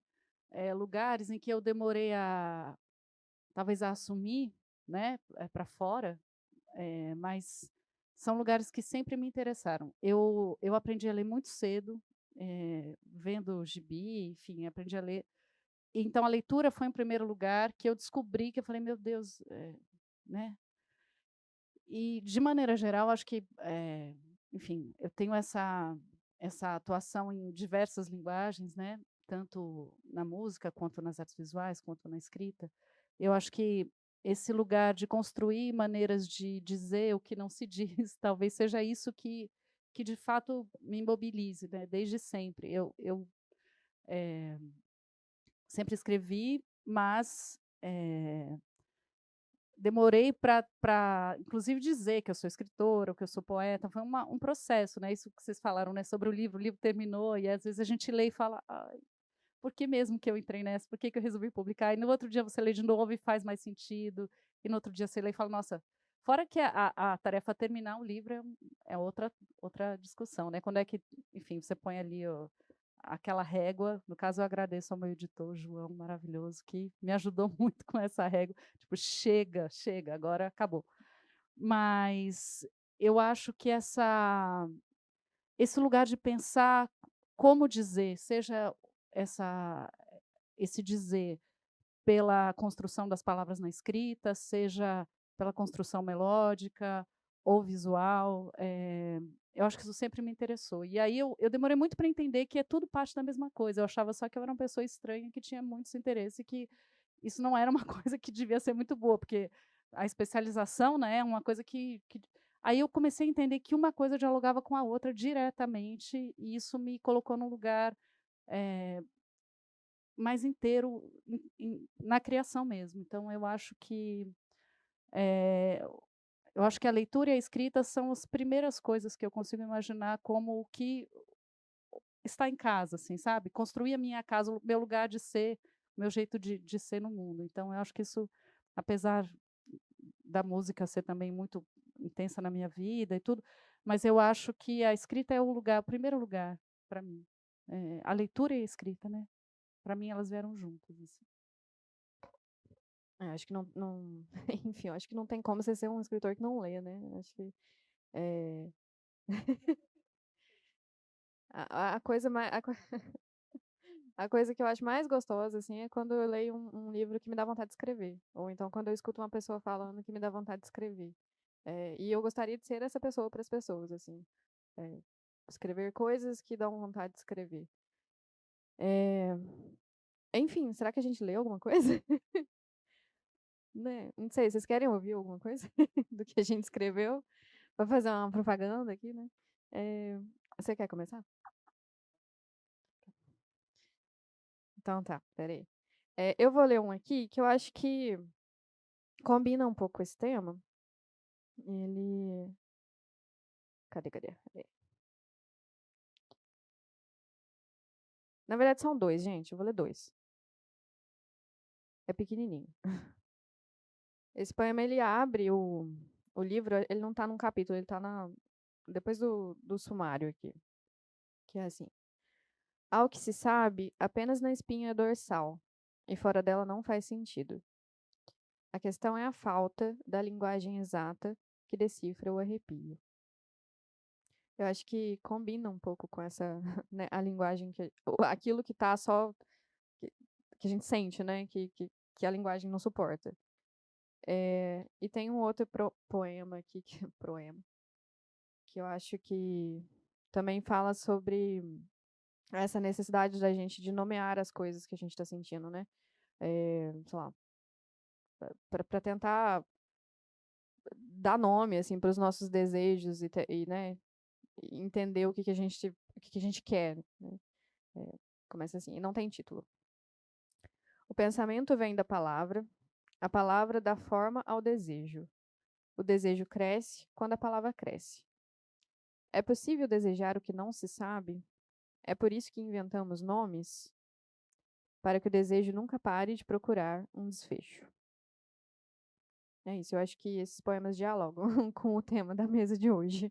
lugares em que eu demorei talvez a assumir, né, para fora, mas são lugares que sempre me interessaram. Eu aprendi a ler muito cedo, vendo gibi, enfim, aprendi a ler. Então a leitura foi em primeiro lugar, que eu descobri, que eu falei: "Meu Deus", né. E, de maneira geral, acho que, enfim, eu tenho essa atuação em diversas linguagens, né, tanto na música, quanto nas artes visuais, quanto na escrita. Eu acho que esse lugar de construir maneiras de dizer o que não se diz, talvez seja isso que de fato me imobilize, né, desde sempre. Eu sempre escrevi, mas, demorei para inclusive dizer que eu sou escritora, ou que eu sou poeta, foi um processo, né, isso que vocês falaram, né, sobre o livro terminou e às vezes a gente lê e fala: "Ai, por que mesmo que eu entrei nessa? Por que que eu resolvi publicar?" E no outro dia você lê de novo e faz mais sentido, e no outro dia você lê e fala: "Nossa", fora que a tarefa terminar o livro é outra discussão, né, quando é que, enfim, você põe ali aquela régua. No caso, eu agradeço ao meu editor, João, maravilhoso, que me ajudou muito com essa régua. Tipo, chega, chega, agora acabou. Mas eu acho que esse lugar de pensar como dizer, seja essa, esse dizer pela construção das palavras na escrita, seja pela construção melódica ou visual, eu acho que isso sempre me interessou. E aí eu demorei muito para entender que é tudo parte da mesma coisa, eu achava só que eu era uma pessoa estranha que tinha muitos interesses e que isso não era uma coisa que devia ser muito boa, porque a especialização, né, é uma coisa que aí eu comecei a entender que uma coisa dialogava com a outra diretamente, e isso me colocou num lugar, eh, mais inteiro na criação mesmo. Então eh, eu acho que a leitura e a escrita são as primeiras coisas que eu consigo imaginar como o que está em casa, assim, sabe? Construir a minha casa, o meu lugar de ser, o meu jeito de ser no mundo. Então eu acho que isso, apesar da música ser também muito intensa na minha vida e tudo, mas eu acho que a escrita é o primeiro lugar para mim. A leitura e a escrita, né? Para mim elas vieram juntas, assim. Acho que não enfim, eu acho que não tem como você ser um escritor que não lê, né, acho que, eh, a coisa mais a coisa que eu acho mais gostosa, assim, é quando eu leio um livro que me dá vontade de escrever, ou então quando eu escuto uma pessoa falando que me dá vontade de escrever. E eu gostaria de ser essa pessoa para as pessoas, assim, eh, escrever coisas que dão vontade de escrever. Eh, enfim, será que a gente leu alguma coisa? Né, não sei, vocês querem ouvir alguma coisa do que a gente escreveu? Pra fazer uma propaganda aqui, né. Eh, você quer começar? Então tá, espera aí. Eu vou ler um aqui que eu acho que combina um pouco com esse tema. Ele cadê? Na verdade são 2, gente, eu vou ler 2. É pequenininho. Esse poema ele abre o livro, ele não tá num capítulo, ele tá depois do sumário aqui, que é assim: "Ao que se sabe, apenas na espinha dorsal, e fora dela não faz sentido. A questão é a falta da linguagem exata que decifra o arrepio." Eu acho que combina um pouco com essa, né, a linguagem aquilo que tá só que, que a gente sente, né, que a linguagem não suporta. E tem um outro poema aqui, poema, que eu acho que também fala sobre essa necessidade da gente de nomear as coisas que a gente está sentindo, né? Sei lá, para tentar dar nome assim para os nossos desejos e, né, entender o que a gente quer, né? Começa assim, e não tem título. O pensamento vem da palavra, a palavra dá forma ao desejo. O desejo cresce quando a palavra cresce. É possível desejar o que não se sabe? É por isso que inventamos nomes? Para que o desejo nunca pare de procurar um desfecho. É isso, eu acho que esses poemas dialogam com o tema da mesa de hoje.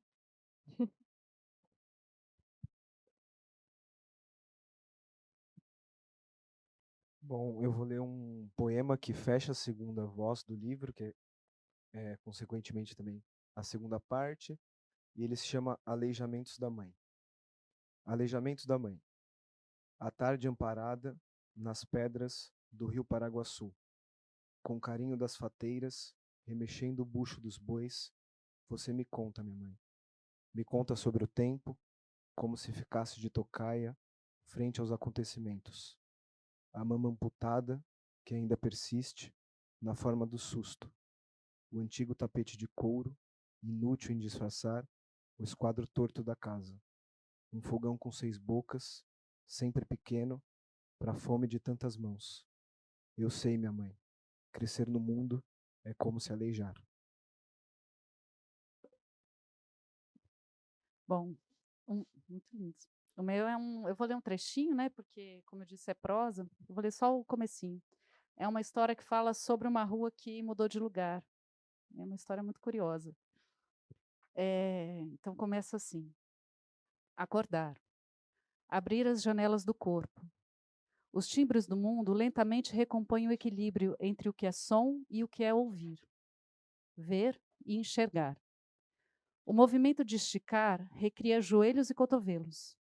Bom, eu vou ler um poema que fecha a segunda voz do livro, que é consequentemente também a segunda parte, e ele se chama Aleijamentos da Mãe. Aleijamentos da Mãe. À tarde amparada nas pedras do rio Paraguaçu, com carinho das fateiras, remexendo o bucho dos bois, você me conta, minha mãe. Me conta sobre o tempo, como se ficasse de tocaia frente aos acontecimentos. A mama amputada, que ainda persiste, na forma do susto. O antigo tapete de couro, inútil em disfarçar o esquadro torto da casa. Um fogão com 6 bocas, sempre pequeno, para a fome de tantas mãos. Eu sei, minha mãe, crescer no mundo é como se aleijar. Bom, muito lindo. O meu eu vou ler um trechinho, né? Porque, como eu disse, é prosa. Eu vou ler só o comecinho. É uma história que fala sobre uma rua que mudou de lugar. É uma história muito curiosa. Então começa assim: acordar, abrir as janelas do corpo. Os timbres do mundo lentamente recompõem o equilíbrio entre o que é som e o que é ouvir, ver e enxergar. O movimento de esticar recria joelhos e cotovelos.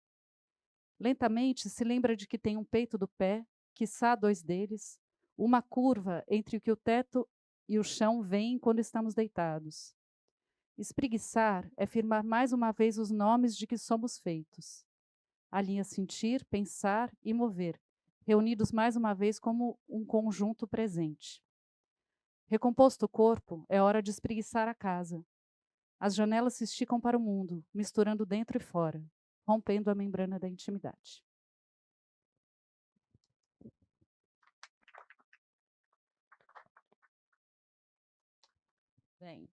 Lentamente se lembra de que tem um peito do pé, quiçá 2 deles, uma curva entre o que o teto e o chão veem quando estamos deitados. Espreguiçar é firmar mais uma vez os nomes de que somos feitos. A linha sentir, pensar e mover, reunidos mais uma vez como um conjunto presente. Recomposto o corpo, é hora de espreguiçar a casa. As janelas se esticam para o mundo, misturando dentro e fora, rompendo a membrana da intimidade. Bem,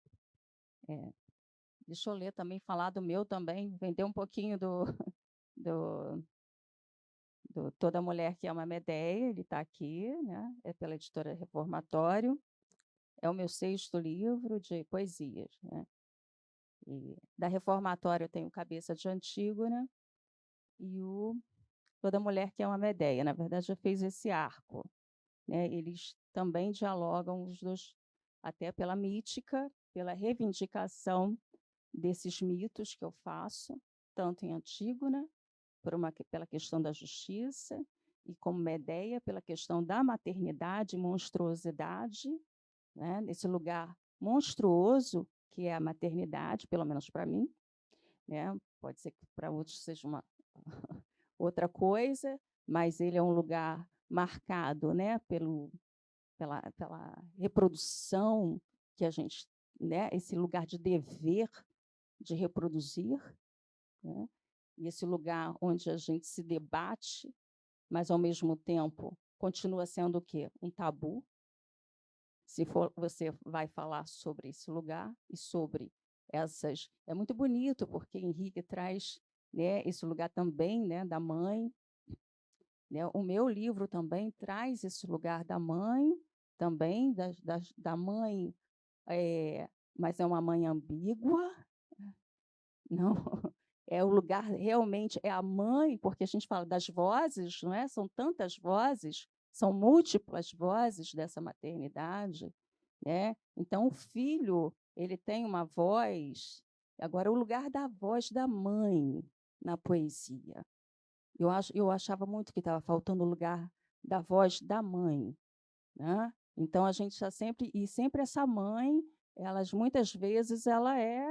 deixa eu ler também, falar do meu também, vender um pouquinho do, do Toda Mulher que Ama Medea, ele está aqui, né? É pela editora Reformatório. É o meu 6º livro de poesias, né? E da Reformatório eu tenho Cabeça de Antígona e o Toda Mulher que Ama Medea. Na verdade, já fez esse arco, né? Eles também dialogam os dois, até pela mítica, pela reivindicação desses mitos que eu faço, tanto em Antígona, pela questão da justiça, e como Medea, pela questão da maternidade e monstruosidade, né? Nesse lugar monstruoso que é a maternidade, pelo menos para mim, né? Pode ser que para outros seja uma outra coisa, mas ele é um lugar marcado, né? Pela reprodução que a gente, né? Esse lugar de dever de reproduzir, né? E esse lugar onde a gente se debate, mas ao mesmo tempo continua sendo o quê? Um tabu. Se você vai falar sobre esse lugar e sobre essas, é muito bonito porque Henrique traz, né, esse lugar também, né, da mãe, né? O meu livro também traz esse lugar da mãe, também da mãe, mas é uma mãe ambígua, não, é o lugar realmente, é a mãe, porque a gente fala das vozes, não é? São tantas vozes, são múltiplas vozes dessa maternidade, né? Então, o filho, ele tem uma voz, agora, o lugar da voz da mãe na poesia. Eu achava muito que estava faltando o lugar da voz da mãe, né? Então, a gente está sempre, e sempre essa mãe, muitas vezes, ela é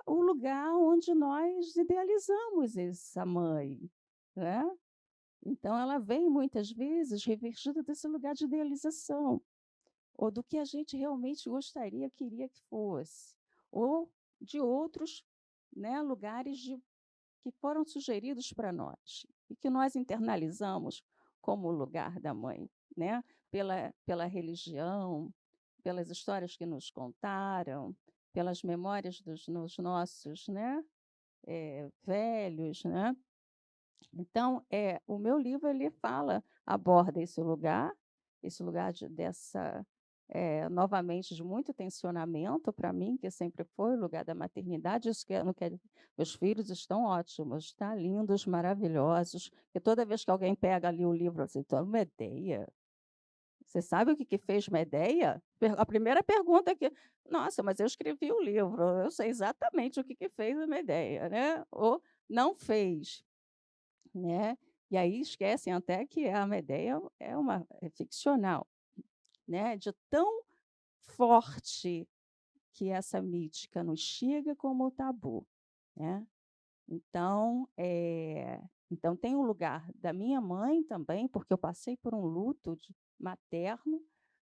o lugar onde nós idealizamos essa mãe, né? Então, ela vem muitas vezes revestida desse lugar de idealização, ou do que a gente realmente gostaria, queria que fosse, ou de outros, né, lugares que foram sugeridos para nós e que nós internalizamos como o lugar da mãe, né? Pela religião, pelas histórias que nos contaram, pelas memórias dos nossos, né, velhos, né? Então, o meu livro ele aborda esse lugar novamente, de muito tensionamento para mim, que sempre foi o lugar da maternidade. Isso que não quer meus filhos estão ótimos, estão lindos, maravilhosos, e toda vez que alguém pega ali o livro, assim, então, Medea, você sabe o que fez Medea? A primeira pergunta é que, nossa, mas eu escrevi o livro, eu sei exatamente o que fez a Medea, né? Ou não fez, né? E aí esquecem até que a Medea é ficcional, né? De tão forte que essa mítica nos chega como tabu, né? Então, então tem o lugar da minha mãe também, porque eu passei por um luto materno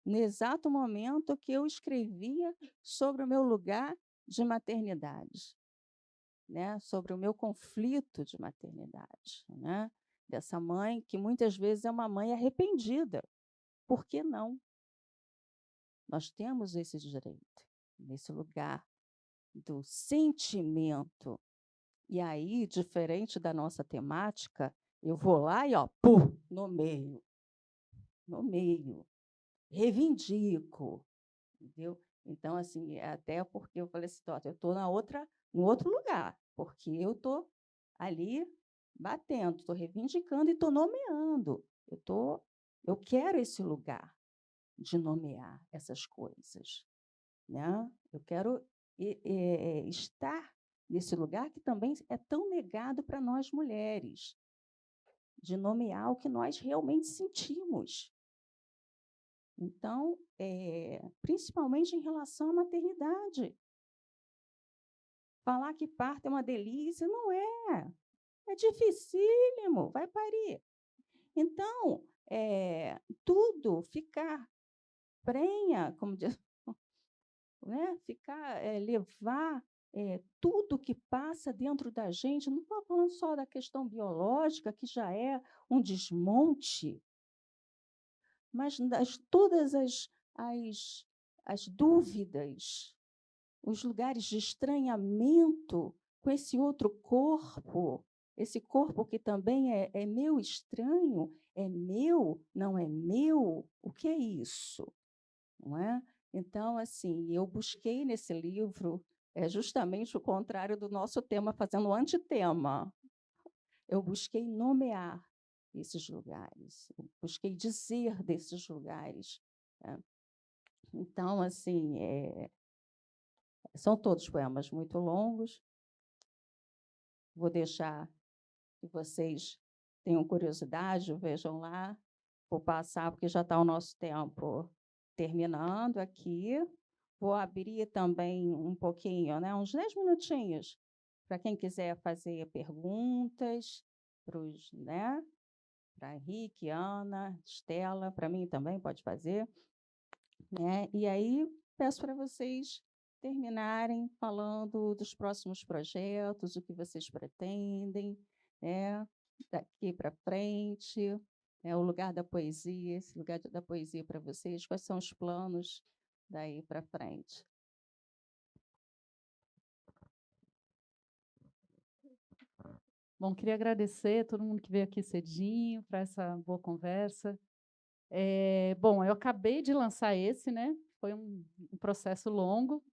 no exato momento que eu escrevia sobre o meu lugar de maternidade, né? Sobre o meu conflito de maternidade, né? Dessa mãe que muitas vezes é uma mãe arrependida. Por que não? Nós temos esse direito, nesse lugar do sentimento. E aí, diferente da nossa temática, eu vou lá e, ó, pum, no meio, reivindico, entendeu? Então, assim, até porque eu falei assim, eu estou no outro lugar, porque eu estou ali batendo, estou reivindicando e estou nomeando. Eu quero esse lugar de nomear essas coisas, né? Eu quero estar nesse lugar que também é tão negado para nós mulheres, de nomear o que nós realmente sentimos. Então, principalmente em relação à maternidade. Falar que parto é uma delícia, não é. É dificílimo, vai parir. Então, tudo ficar prenha, como diz, né? Levar tudo que passa dentro da gente, não estou falando só da questão biológica, que já é um desmonte, mas todas as dúvidas, os lugares de estranhamento com esse outro corpo, esse corpo que também é meu estranho, é meu, não é meu, o que é isso? Não é? Então, assim, eu busquei nesse livro justamente o contrário do nosso tema, fazendo um antitema. Eu busquei nomear esses lugares, eu busquei dizer desses lugares, né? Então, assim, são todos poemas muito longos. Vou deixar que vocês tenham curiosidade, vejam lá. Vou passar, porque já está o nosso tempo terminando aqui. Vou abrir também um pouquinho, né, uns 10 minutinhos, para quem quiser fazer perguntas, né, para Henrique, Ana, Estela, para mim também pode fazer, né? E aí peço para vocês terminarem falando dos próximos projetos, o que vocês pretendem, né, daqui para frente, o lugar da poesia, esse lugar da poesia para vocês, quais são os planos daí para frente? Bom, queria agradecer a todo mundo que veio aqui cedinho para essa boa conversa. Bom, eu acabei de lançar esse, né? Foi um processo longo,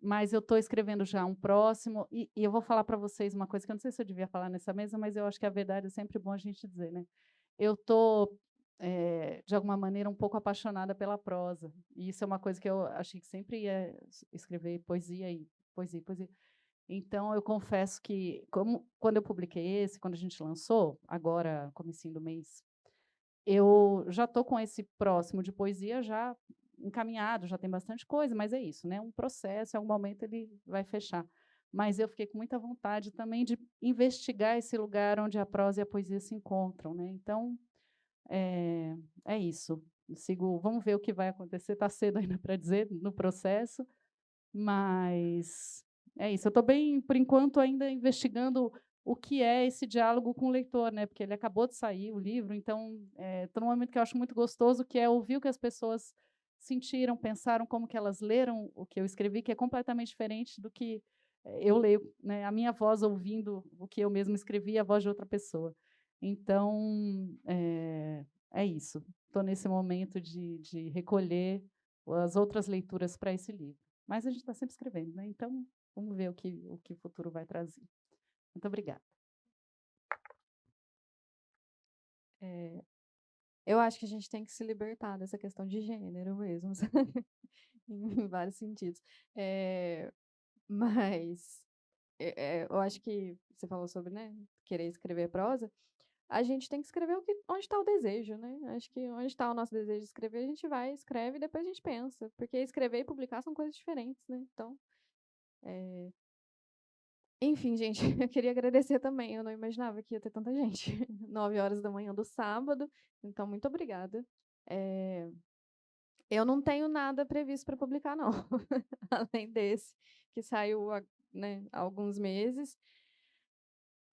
mas eu estou escrevendo já um próximo, e eu vou falar para vocês uma coisa que eu não sei se eu devia falar nessa mesa, mas eu acho que a verdade é sempre bom a gente dizer, né? Eu estou, de alguma maneira, um pouco apaixonada pela prosa, e isso é uma coisa que eu achei que sempre ia escrever poesia e poesia, poesia. Então, eu confesso que, quando eu publiquei esse, quando a gente lançou, agora, comecinho do mês, eu já estou com esse próximo de poesia já encaminhado, já tem bastante coisa, mas é isso, né? Um processo, em algum momento ele vai fechar. Mas eu fiquei com muita vontade também de investigar esse lugar onde a prosa e a poesia se encontram, né? Então, é isso. Vamos ver o que vai acontecer. Está cedo ainda para dizer no processo, mas é isso. Eu estou bem, por enquanto, ainda investigando o que é esse diálogo com o leitor, né? Porque ele acabou de sair o livro, então estou num momento que eu acho muito gostoso, que é ouvir o que as pessoas sentiram, pensaram, como que elas leram o que eu escrevi, que é completamente diferente do que eu leio, né? A minha voz ouvindo o que eu mesmo escrevi, a voz de outra pessoa. Então, é isso. Estou nesse momento de recolher as outras leituras para esse livro. Mas a gente está sempre escrevendo, né? Então, vamos ver o que o futuro vai trazer. Muito obrigada. Eu acho que a gente tem que se libertar dessa questão de gênero mesmo, sabe? Em vários sentidos. Mas eu acho que você falou sobre, né, querer escrever prosa. A gente tem que escrever onde está o desejo, né? Acho que onde está o nosso desejo de escrever, a gente vai, escreve e depois a gente pensa. Porque escrever e publicar são coisas diferentes, né? Então, enfim, gente, eu queria agradecer também. Eu não imaginava que ia ter tanta gente. 9 horas da manhã do sábado. Então, muito obrigada. Eu não tenho nada previsto para publicar, não. Além desse, que saiu né, há alguns meses.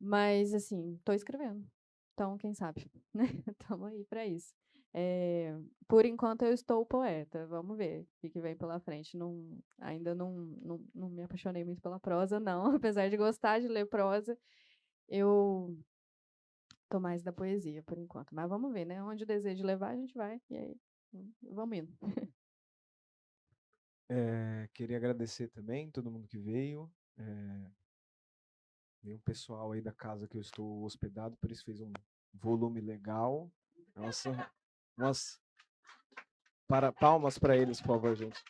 Mas, assim, estou escrevendo. Então, quem sabe, né? Estamos aí para isso. Por enquanto, eu estou poeta. Vamos ver o que vem pela frente. Ainda não me apaixonei muito pela prosa, não. Apesar de gostar de ler prosa, eu estou mais da poesia, por enquanto. Mas vamos ver, né? Onde o desejo levar, a gente vai. E aí, vamos indo. Queria agradecer também todo mundo que veio. Veio um pessoal aí da casa que eu estou hospedado, por isso fez um volume legal. Nossa, palmas para eles, por favor, gente.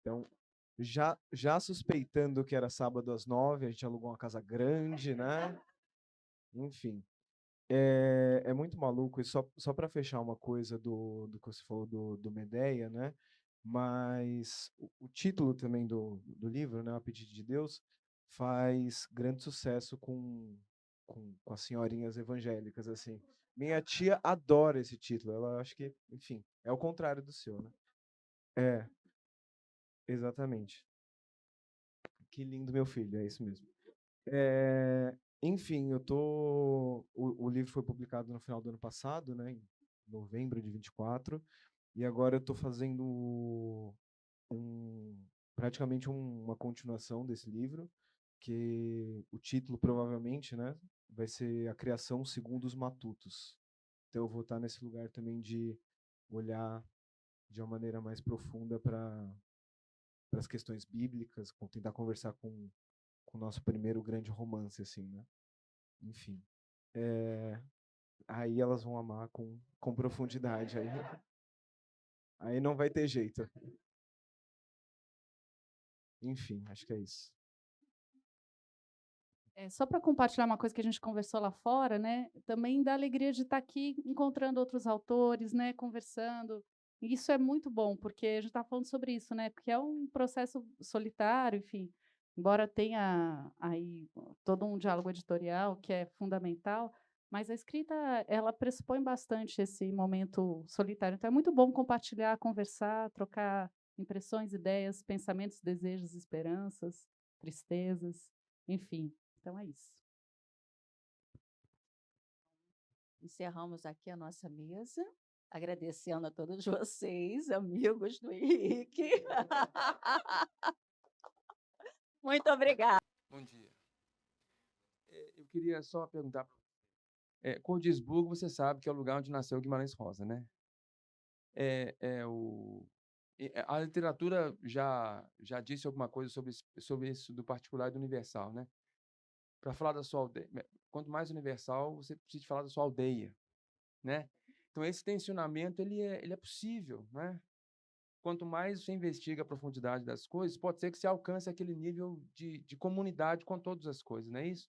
Então, já suspeitando que era sábado às 9, a gente alugou uma casa grande, né? Enfim, é muito maluco. E só para fechar uma coisa do que você falou do Medeia, né? Mas o título também do livro, né, A Pedido de Deus, faz grande sucesso com as senhorinhas evangélicas, assim. Minha tia adora esse título. Ela acha que, enfim, é o contrário do seu, né? É, exatamente. Que lindo, meu filho, é isso mesmo. Enfim, o livro foi publicado no final do ano passado, né, em novembro de 24, e agora eu estou fazendo praticamente uma continuação desse livro, que o título provavelmente, né, vai ser A Criação segundo os Matutos. Então eu vou estar nesse lugar também de olhar de uma maneira mais profunda para as questões bíblicas, tentar conversar com o nosso primeiro grande romance, assim, né? Enfim. Aí elas vão amar com profundidade. Aí não vai ter jeito. Enfim, acho que é isso. Só para compartilhar uma coisa que a gente conversou lá fora, né? Também dá alegria de estar aqui encontrando outros autores, né? Conversando. E isso é muito bom, porque a gente está falando sobre isso, né? Porque é um processo solitário, enfim. Embora tenha aí todo um diálogo editorial que é fundamental, mas a escrita ela pressupõe bastante esse momento solitário. Então é muito bom compartilhar, conversar, trocar impressões, ideias, pensamentos, desejos, esperanças, tristezas, enfim. Então é isso. Encerramos aqui a nossa mesa, agradecendo a todos vocês, amigos do Henrique. Muito obrigada. Bom dia. Eu queria só perguntar para você. Cordisburgo, você sabe que é o lugar onde nasceu Guimarães Rosa, né? A literatura já disse alguma coisa sobre isso do particular e do universal, né? Para falar da sua aldeia, quanto mais universal, você precisa falar da sua aldeia, né? Então, esse tensionamento ele é possível, né? Quanto mais você investiga a profundidade das coisas, pode ser que você alcance aquele nível de comunidade com todas as coisas, não é isso?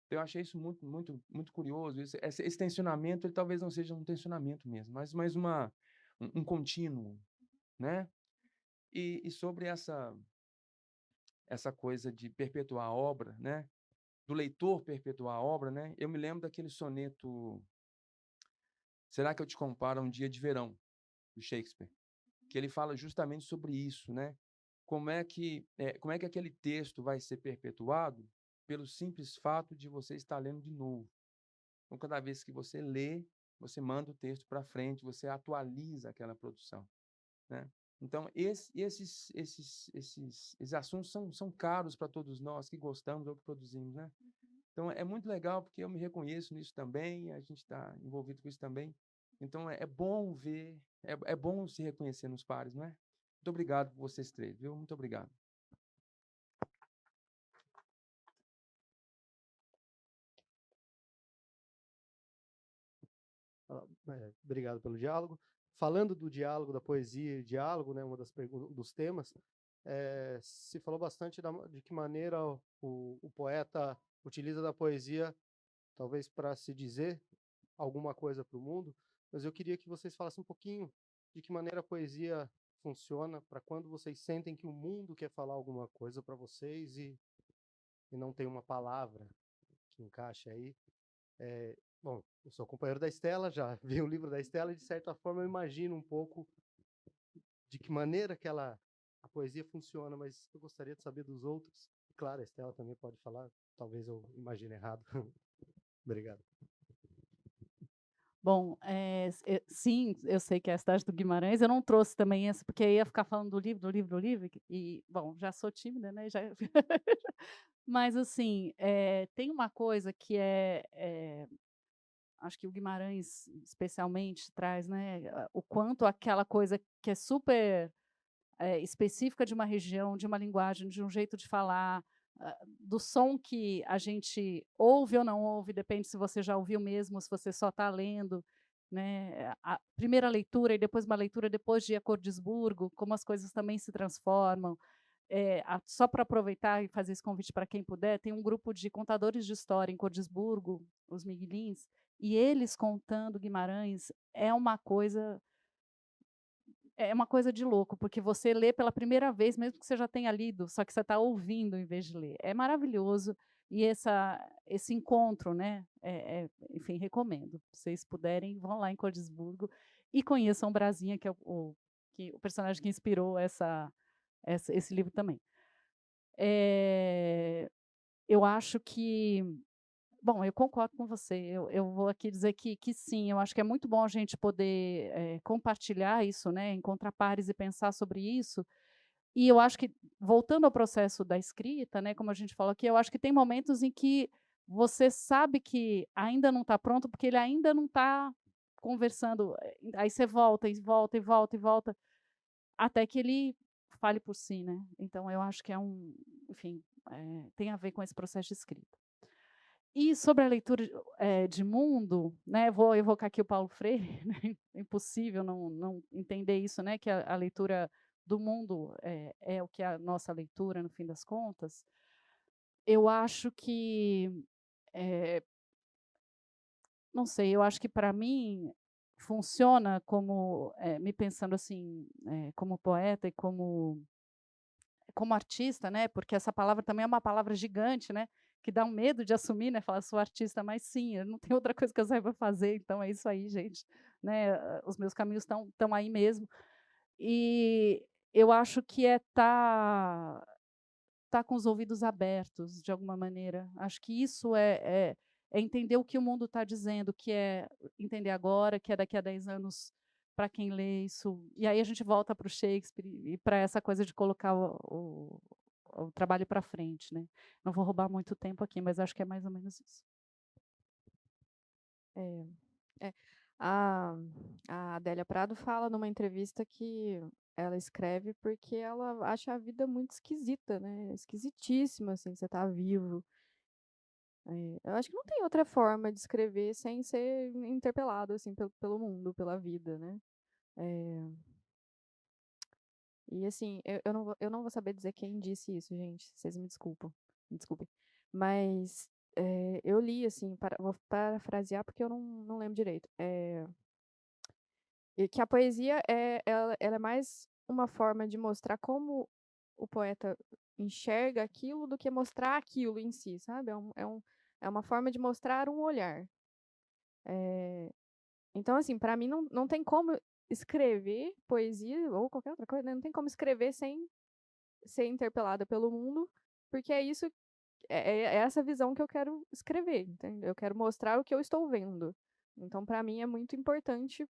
Eu achei isso muito, muito, muito curioso. Esse tensionamento, ele talvez não seja um tensionamento mesmo, mas mais um contínuo, né? E sobre essa coisa de perpetuar a obra, né? Do leitor perpetuar a obra, né? Eu me lembro daquele soneto Será que eu te comparo a um dia de verão, do Shakespeare, que ele fala justamente sobre isso, né? Como é que aquele texto vai ser perpetuado pelo simples fato de você estar lendo de novo. Então, cada vez que você lê, você manda o texto para frente, você atualiza aquela produção, né? Então, esses assuntos são caros para todos nós que gostamos ou que produzimos, né? Então, é muito legal, porque eu me reconheço nisso também, a gente está envolvido com isso também. Então, é bom ver, é bom se reconhecer nos pares, não é? Muito obrigado por vocês três, viu? Muito obrigado. Obrigado pelo diálogo. Falando do diálogo, da poesia e diálogo, né, uma das dos temas, se falou bastante de que maneira o poeta utiliza da poesia, talvez para se dizer alguma coisa para o mundo, mas eu queria que vocês falassem um pouquinho de que maneira a poesia funciona para quando vocês sentem que o mundo quer falar alguma coisa para vocês e não tem uma palavra que encaixe aí. Bom, eu sou companheiro da Estela, já vi o livro da Estela e, de certa forma, eu imagino um pouco de que maneira que a poesia funciona, mas eu gostaria de saber dos outros. Claro, a Estela também pode falar, talvez eu imagine errado. Obrigado. Bom, sim, eu sei que é a cidade do Guimarães. Eu não trouxe também essa, porque aí ia ficar falando do livro, do livro, do livro. E, bom, já sou tímida, né? Já... Mas, assim, tem uma coisa que acho que o Guimarães, especialmente, traz, né? O quanto aquela coisa que é super específica de uma região, de uma linguagem, de um jeito de falar, do som que a gente ouve ou não ouve, depende se você já ouviu mesmo, se você só está lendo, né? A primeira leitura e depois uma leitura depois de Acordisburgo, como as coisas também se transformam. Só para aproveitar e fazer esse convite para quem puder, tem um grupo de contadores de história em Cordisburgo, os Miguelins, e eles contando Guimarães é uma coisa de louco, porque você lê pela primeira vez, mesmo que você já tenha lido, só que você está ouvindo em vez de ler. É maravilhoso. E esse encontro, né? Enfim, recomendo. Se vocês puderem, vão lá em Cordisburgo e conheçam Brasinha, que é o personagem que inspirou esse livro também. Eu acho que bom, eu concordo com você. Eu vou aqui dizer que sim, eu acho que é muito bom a gente poder compartilhar isso, né, encontrar pares e pensar sobre isso. E eu acho que, voltando ao processo da escrita, né, como a gente falou aqui, eu acho que tem momentos em que você sabe que ainda não está pronto, porque ele ainda não está conversando. Aí você volta, e volta, e volta, e volta, até que ele fale por si, né? Então, eu acho que enfim, tem a ver com esse processo de escrita. E sobre a leitura de mundo, né, vou evocar aqui o Paulo Freire, né, é impossível não entender isso, né, que a leitura do mundo é o que é a nossa leitura, no fim das contas. Eu acho que, não sei, eu acho que para mim funciona como, me pensando assim, como poeta e como artista, né? Porque essa palavra também é uma palavra gigante, né? Que dá um medo de assumir, né? Falar sou artista, mas sim, eu não tenho outra coisa que eu saiba fazer, então é isso aí, gente, né? Os meus caminhos estão aí mesmo. E eu acho que tá com os ouvidos abertos de alguma maneira. Acho que isso é entender o que o mundo está dizendo, que é entender agora, que é daqui a 10 anos para quem lê isso. E aí a gente volta para o Shakespeare e para essa coisa de colocar o trabalho para frente, né? Não vou roubar muito tempo aqui, mas acho que é mais ou menos isso. É, é. A Adélia Prado fala numa entrevista que ela escreve porque ela acha a vida muito esquisita, né? Esquisitíssima, assim, você tá vivo. Eu acho que não tem outra forma de escrever sem ser interpelado, assim, pelo mundo, pela vida, né? E, assim, eu não vou saber dizer quem disse isso, gente. Vocês me desculpem. Mas eu li, assim, vou parafrasear porque eu não lembro direito. E que a poesia ela é mais uma forma de mostrar como o poeta enxerga aquilo do que mostrar aquilo em si, sabe? É uma forma de mostrar um olhar. Então, assim, para mim não tem como escrever poesia ou qualquer outra coisa, né? Não tem como escrever sem ser interpelada pelo mundo, porque é isso, é essa visão que eu quero escrever, entendeu? Eu quero mostrar o que eu estou vendo. Então, para mim, é muito importante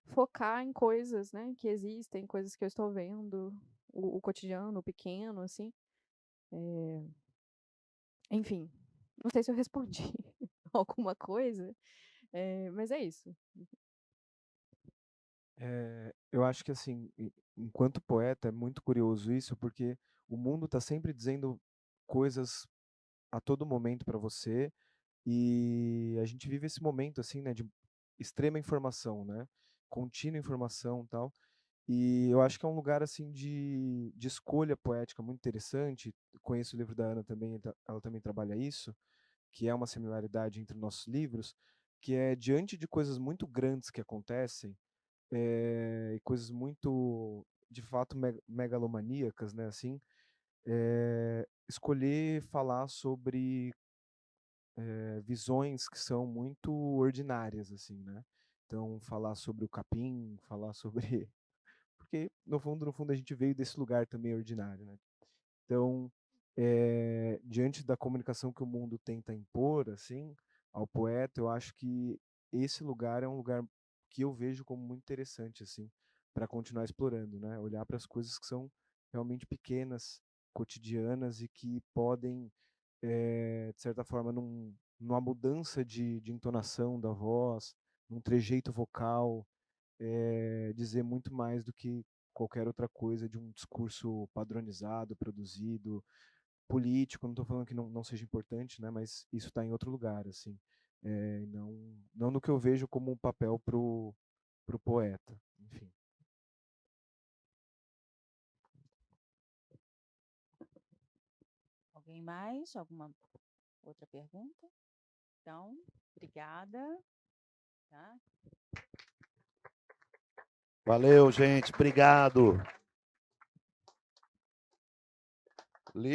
focar em coisas, né, que existem, coisas que eu estou vendo, o cotidiano, o pequeno, assim. Enfim, Não sei se eu respondi alguma coisa, mas é isso. Eu acho que, assim, enquanto poeta, é muito curioso isso, porque o mundo está sempre dizendo coisas a todo momento para você, e a gente vive esse momento, assim, né, de extrema informação, né, contínua informação, tal. E eu acho que é um lugar assim de escolha poética muito interessante. Conheço o livro da Ana também, ela também trabalha isso, que é uma similaridade entre nossos livros, que é diante de coisas muito grandes que acontecem, e coisas muito, de fato, megalomaníacas, né, assim, escolher falar sobre visões que são muito ordinárias, assim, né? Então, falar sobre o capim, falar sobre porque no fundo a gente veio desse lugar também ordinário, né? Então, diante da comunicação que o mundo tenta impor, assim, ao poeta, eu acho que esse lugar é um lugar que eu vejo como muito interessante, assim, para continuar explorando, né? Olhar para as coisas que são realmente pequenas, cotidianas e que podem, de certa forma, numa mudança de entonação da voz, num trejeito vocal, dizer muito mais do que qualquer outra coisa de um discurso padronizado, produzido, político. Não estou falando que não seja importante, né? Mas isso está em outro lugar, assim. Não no que eu vejo como um papel pro poeta, enfim. Alguém mais? Alguma outra pergunta? Então, obrigada. Tá? Valeu, gente. Obrigado.